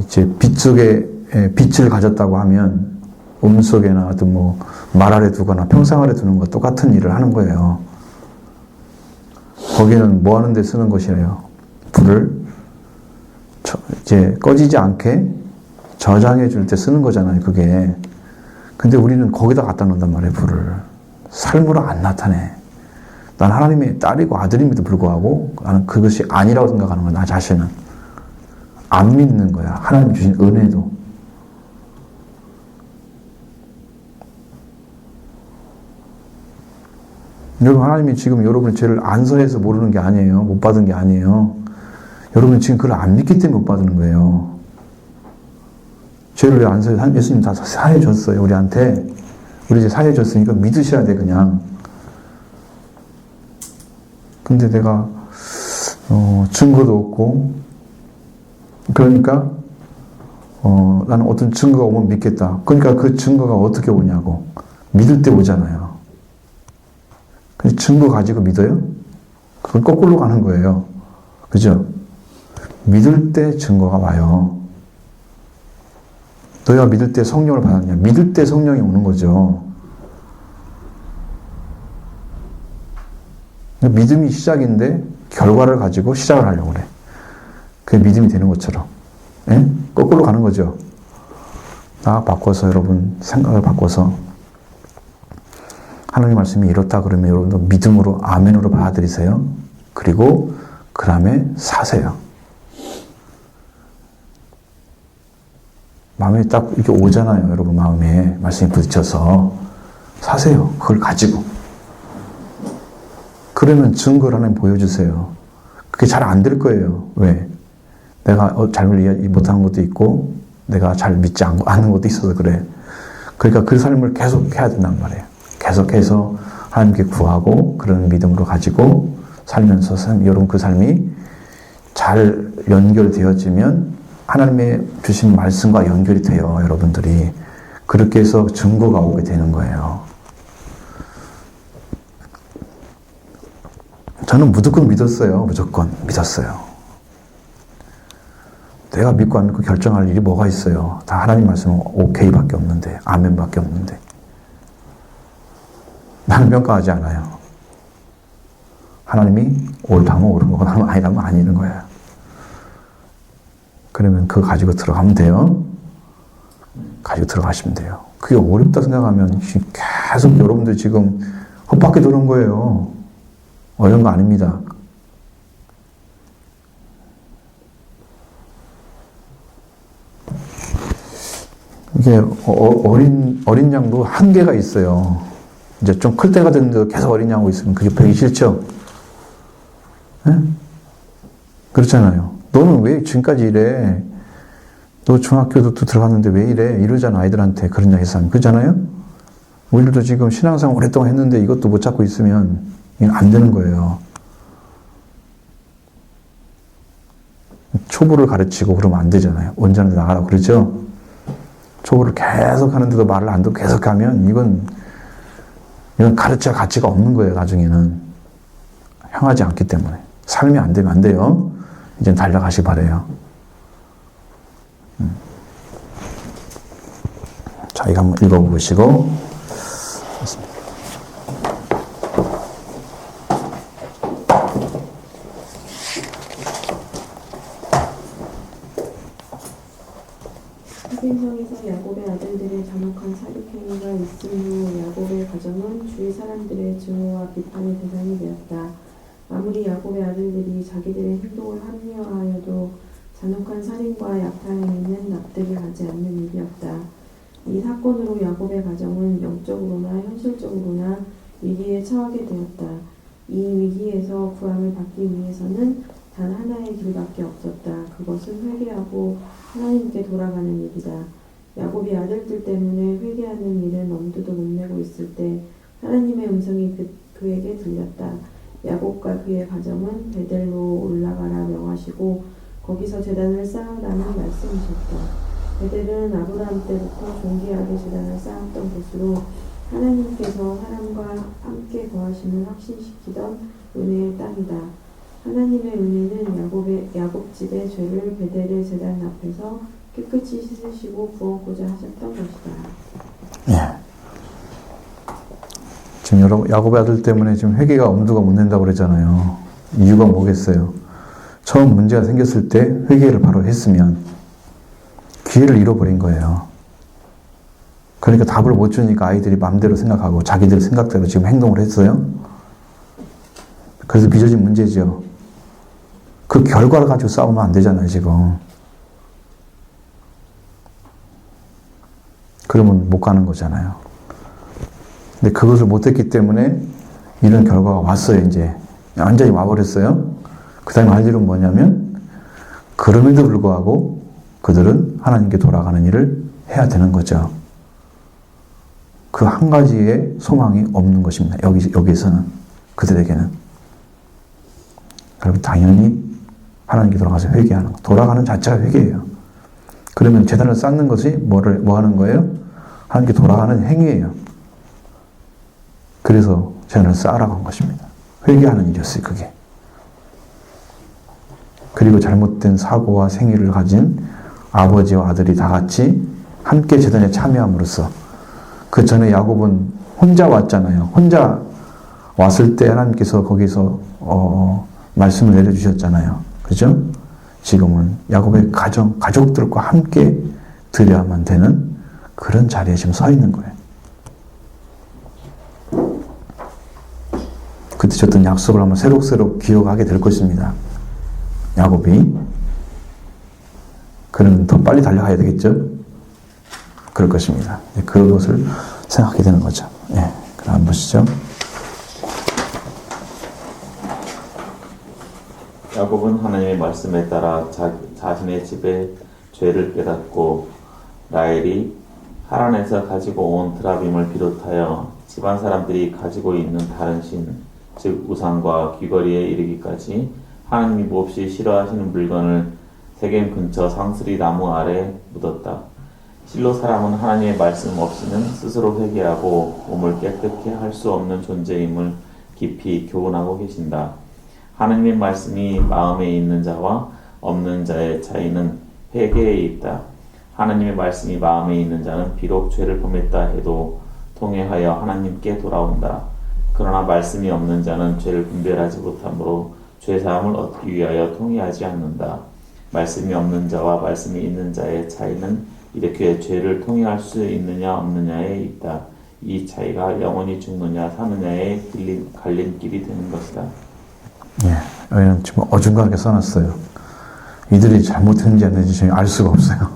이제 빛 속에 빛을 가졌다고 하면 속에나 말 아래 두거나 평상 아래 두는 것 똑같은 일을 하는 거예요. 거기는 뭐 하는 데 쓰는 것이래요? 불을 이제 꺼지지 않게 저장해 줄 때 쓰는 거잖아요, 그게. 근데 우리는 거기다 갖다 놓는단 말이에요, 불을. 삶으로 안 나타내. 난 하나님의 딸이고 아들임에도 불구하고 나는 그것이 아니라고 생각하는 거야, 나 자신은. 안 믿는 거야, 하나님 주신 은혜도. 여러분, 하나님이 지금 여러분의 죄를 안 서해서 모르는 게 아니에요. 못 받은 게 아니에요. 여러분은 지금 그걸 안 믿기 때문에 못 받는 거예요. 죄를 왜 안 서해요? 예수님 다 사해줬어요, 우리한테. 우리 이제 사해줬으니까 믿으셔야 돼, 그냥. 근데 내가, 증거도 없고, 그러니까, 나는 어떤 증거가 오면 믿겠다. 그러니까 그 증거가 어떻게 오냐고. 믿을 때 오잖아요. 근데 증거 가지고 믿어요? 그건 거꾸로 가는 거예요. 그죠? 믿을 때 증거가 와요. 너희가 믿을 때 성령을 받았냐? 믿을 때 성령이 오는 거죠. 믿음이 시작인데 결과를 가지고 시작을 하려고 그래. 그게 믿음이 되는 것처럼. 예? 거꾸로 가는 거죠. 나 바꿔서 여러분 생각을 바꿔서 하나님 말씀이 이렇다 그러면 여러분도 믿음으로 아멘으로 받아들이세요. 그리고 그 다음에 사세요. 마음에 딱 이렇게 오잖아요. 여러분 마음에 말씀이 부딪혀서 사세요. 그걸 가지고. 그러면 증거를 하나님 보여주세요. 그게 잘 안 될 거예요. 왜? 내가 잘못 이해 못하는 것도 있고 내가 잘 믿지 않는 것도 있어서 그래. 그러니까 그 삶을 계속 해야 된단 말이에요. 계속해서 하나님께 구하고 그런 믿음으로 가지고 살면서 여러분 그 삶이 잘 연결되어지면 하나님의 주신 말씀과 연결이 돼요. 여러분들이. 그렇게 해서 증거가 오게 되는 거예요. 저는 무조건 믿었어요. 무조건 믿었어요. 내가 믿고 안 믿고 결정할 일이 뭐가 있어요. 다 하나님 말씀은 오케이밖에 없는데, 아멘밖에 없는데. 나는 평가하지 않아요. 하나님이 옳다면 옳은 거고 나는 아니라면 아니는 거예요. 그러면 그거 가지고 들어가면 돼요. 가지고 들어가시면 돼요. 그게 어렵다 생각하면 계속 여러분들 지금 헛바퀴 도는 거예요. 어려운 거 아닙니다. 이게 어린 양도 한계가 있어요. 이제 좀 클 때가 됐는데도 계속 어린 양하고 있으면 그게 배기 싫죠? 네? 그렇잖아요. 너는 왜 지금까지 이래? 너 중학교도 또 들어갔는데 왜 이래? 이러잖아, 아이들한테. 그런 이야기 하면. 그렇잖아요? 우리도 지금 신앙생활 오랫동안 했는데 이것도 못 찾고 있으면 이건 안 되는 거예요. 초보를 가르치고 그러면 안 되잖아요. 원전을 나가라고 그러죠. 초보를 계속 하는데도 말을 안 듣고 계속 하면 이건 가르칠 가치가 없는 거예요. 나중에는 향하지 않기 때문에 삶이 안 되면 안 돼요. 이제 달려가시 바래요. 자, 이거 한번 읽어보시고. 사귐성에서 야곱의 아들들의 잔혹한 살육행위가 있은 후 야곱의 가정은 주위 사람들의 증오와 비판의 대상이 되었다. 아무리 야곱의 아들들이 자기들의 행동을 합리화하여도 잔혹한 살인과 약탈행위는 납득이 가지 않는 일이었다. 이 사건으로 야곱의 가정은 영적으로나 현실적으로나 위기에 처하게 되었다. 이 위기에서 구함을 받기 위해서는 단 하나의 길밖에 없었다. 그것은 회개하고 하나님께 돌아가는 일이다. 야곱이 아들들 때문에 회개하는 일은 엄두도 못 내고 있을 때 하나님의 음성이 그에게 들렸다. 야곱과 그의 가정은 베델로 올라가라 명하시고 거기서 제단을 쌓으라는 말씀이셨다. 베델은 아브라함 때부터 존귀하게 제단을 쌓았던 곳으로 하나님께서 사람과 함께 거하심을 확신시키던 은혜의 땅이다. 하나님의 은혜는 야곱 집의 죄를 베델의 제단 앞에서 깨끗이 씻으시고 부었고자 하셨던 것이다. 예. 지금 여러분 야곱의 아들 때문에 지금 회개가 엄두가 못 낸다고 그랬잖아요. 이유가 뭐겠어요? 처음 문제가 생겼을 때 회개를 바로 했으면 기회를 잃어버린 거예요. 그러니까 답을 못 주니까 아이들이 마음대로 생각하고 자기들 생각대로 지금 행동을 했어요. 그래서 빚어진 문제죠. 그 결과를 가지고 싸우면 안 되잖아요, 지금. 그러면 못 가는 거잖아요. 근데 그것을 못했기 때문에 이런 결과가 왔어요, 이제. 완전히 와버렸어요. 그 다음에 할 일은 뭐냐면, 그럼에도 불구하고 그들은 하나님께 돌아가는 일을 해야 되는 거죠. 그 한 가지의 소망이 없는 것입니다. 여기에서는. 그들에게는. 그리고 당연히 하나님께 돌아가서 회개하는 거. 돌아가는 자체가 회개예요. 그러면 제단을 쌓는 것이 뭐 하는 거예요? 하나님께 돌아가는 행위예요. 그래서 제단을 쌓으라고 한 것입니다. 회개하는 일이었어요, 그게. 그리고 잘못된 사고와 생애를 가진 아버지와 아들이 다 같이 함께 제단에 참여함으로써 그 전에 야곱은 혼자 왔잖아요. 혼자 왔을 때 하나님께서 거기서 말씀을 내려주셨잖아요. 그죠? 지금은 야곱의 가족들과 함께 드려야만 되는 그런 자리에 지금 서 있는 거예요. 그때 줬던 약속을 한번 새록새록 기억하게 될 것입니다. 야곱이. 그러면 더 빨리 달려가야 되겠죠? 그럴 것입니다. 그것을 생각하게 되는 거죠. 예. 그럼 한번 보시죠. 야곱은 하나님의 말씀에 따라 자신의 집의 죄를 깨닫고 라헬이 하란에서 가지고 온 드라빔을 비롯하여 집안 사람들이 가지고 있는 다른 신, 즉 우상과 귀걸이에 이르기까지 하나님이 몹시 싫어하시는 물건을 세겜 근처 상스리 나무 아래 묻었다. 실로 사람은 하나님의 말씀 없이는 스스로 회개하고 몸을 깨끗게 할 수 없는 존재임을 깊이 교훈하고 계신다. 하나님의 말씀이 마음에 있는 자와 없는 자의 차이는 회개에 있다. 하나님의 말씀이 마음에 있는 자는 비록 죄를 범했다 해도 통회하여 하나님께 돌아온다. 그러나 말씀이 없는 자는 죄를 분별하지 못하므로 죄사함을 얻기 위하여 통회하지 않는다. 말씀이 없는 자와 말씀이 있는 자의 차이는 이렇게 죄를 통회할 수 있느냐 없느냐에 있다. 이 차이가 영원히 죽느냐 사느냐의 갈림길이 되는 것이다. 예, 여기는 지금 어중간하게 써놨어요. 이들이 잘못했는지 안 했는지 알 수가 없어요.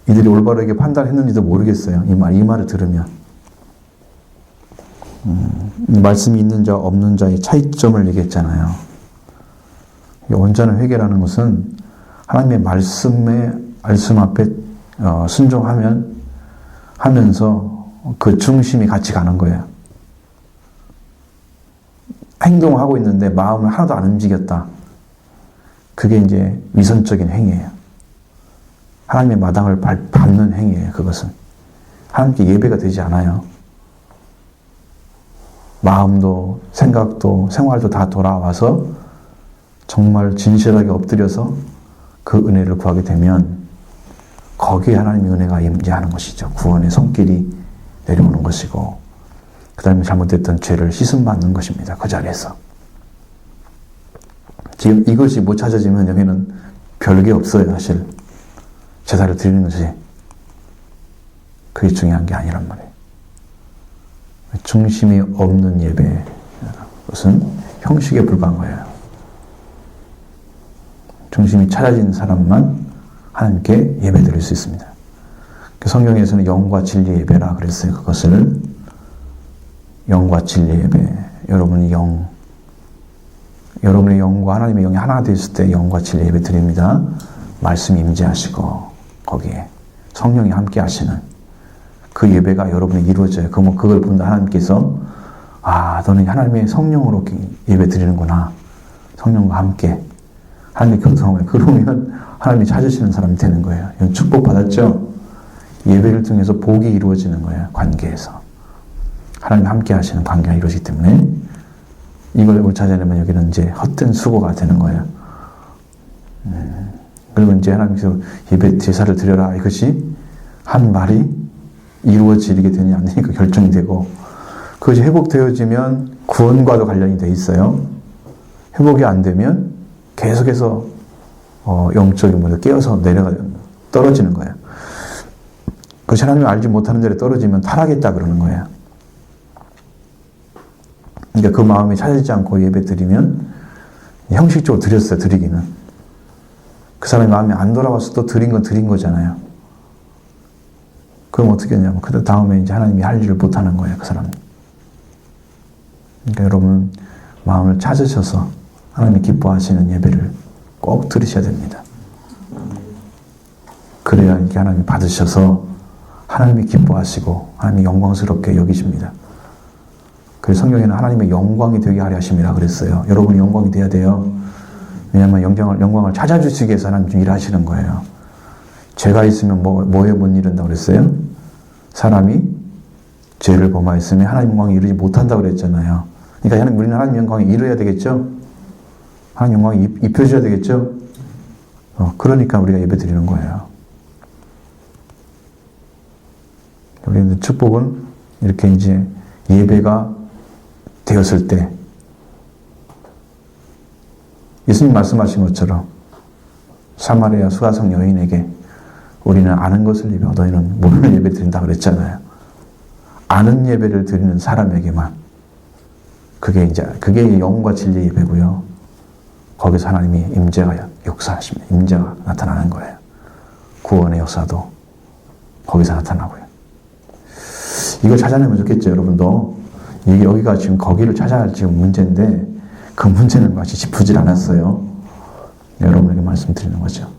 이들이 올바르게 판단했는지도 모르겠어요. 이 말을 들으면. 말씀이 있는 자, 없는 자의 차이점을 얘기했잖아요. 온전한 회개라는 것은 하나님의 말씀 앞에 순종하면 하면서 그 중심이 같이 가는 거예요. 행동을 하고 있는데 마음을 하나도 안 움직였다. 그게 이제 위선적인 행위예요. 하나님의 마당을 밟는 행위예요. 그것은 하나님께 예배가 되지 않아요. 마음도 생각도 생활도 다 돌아와서 정말 진실하게 엎드려서 그 은혜를 구하게 되면 거기에 하나님의 은혜가 임재하는 것이죠. 구원의 손길이 내려오는 것이고 그 다음에 잘못됐던 죄를 씻음받는 것입니다. 그 자리에서. 지금 이것이 못 찾아지면 여기는 별게 없어요. 사실 제사를 드리는 것이 그게 중요한 게 아니란 말이에요. 중심이 없는 예배, 그것은 형식에 불과한 거예요. 중심이 찾아진 사람만 하나님께 예배 드릴 수 있습니다. 성경에서는 영과 진리 예배라 그랬어요. 그것을 영과 진리 예배. 여러분의 영과 하나님의 영이 하나가 되었을 때 영과 진리 예배 드립니다. 말씀이 임재하시고 거기에 성령이 함께 하시는 그 예배가 여러분이 이루어져요. 그걸 본다 하나님께서 너는 하나님의 성령으로 예배 드리는구나. 성령과 함께 하나님의 교통을 그러면 하나님이 찾으시는 사람이 되는 거예요. 이건 축복 받았죠? 예배를 통해서 복이 이루어지는 거예요. 관계에서. 하나님이 함께 하시는 관계가 이루어지기 때문에 이걸 못 찾아내면 여기는 이제 헛된 수고가 되는 거예요. 그리고 이제 하나님께서 예배 제사를 드려라. 이것이 한 말이 이루어지게 되느냐 안 되니까 결정이 되고 그것이 회복되어지면 구원과도 관련이 돼 있어요. 회복이 안 되면 계속해서 영적인 모습 깨어서 떨어지는 거예요. 그것이 하나님을 알지 못하는 데로 떨어지면 타락했다 그러는 거예요. 그러니까 그 마음이 찾아지지 않고 예배 드리면 형식적으로 드렸어요. 드리기는. 그 사람의 마음이 안 돌아와서 또 드린 건 드린 거잖아요. 그럼 어떻게 했냐면 그 다음에 이제 하나님이 할 일을 못하는 거예요. 그 사람은. 그러니까 여러분 마음을 찾으셔서 하나님이 기뻐하시는 예배를 꼭 드리셔야 됩니다. 그래야 이렇게 하나님이 받으셔서 하나님이 기뻐하시고 하나님이 영광스럽게 여기십니다. 그래서 성경에는 하나님의 영광이 되게 하려 하심이라 그랬어요. 여러분이 영광이 돼야 돼요. 왜냐하면 영광을 찾아주시기 위해서 하나님 좀 일하시는 거예요. 죄가 있으면 뭐에 못 이룬다고 그랬어요? 사람이 죄를 범하였으면 하나님 영광이 이루지 못한다고 그랬잖아요. 그러니까 우리는 하나님 영광이 이루어야 되겠죠? 하나님 영광이 입혀져야 되겠죠? 그러니까 우리가 예배 드리는 거예요. 우리는 축복은 이렇게 이제 예배가 되었을 때 예수님 말씀하신 것처럼 사마리아 수가성 여인에게 우리는 아는 것을 예배, 너희는 모르는 예배 드린다 그랬잖아요. 아는 예배를 드리는 사람에게만 그게 영과 진리 예배고요. 거기서 하나님이 임재가 역사하십니다. 임재가 나타나는 거예요. 구원의 역사도 거기서 나타나고요. 이걸 찾아내면 좋겠죠, 여러분도. 여기가 지금 거기를 찾아야 할 지금 문제인데 그 문제는 마치 짚지 않았어요. 여러분에게 말씀드리는 거죠.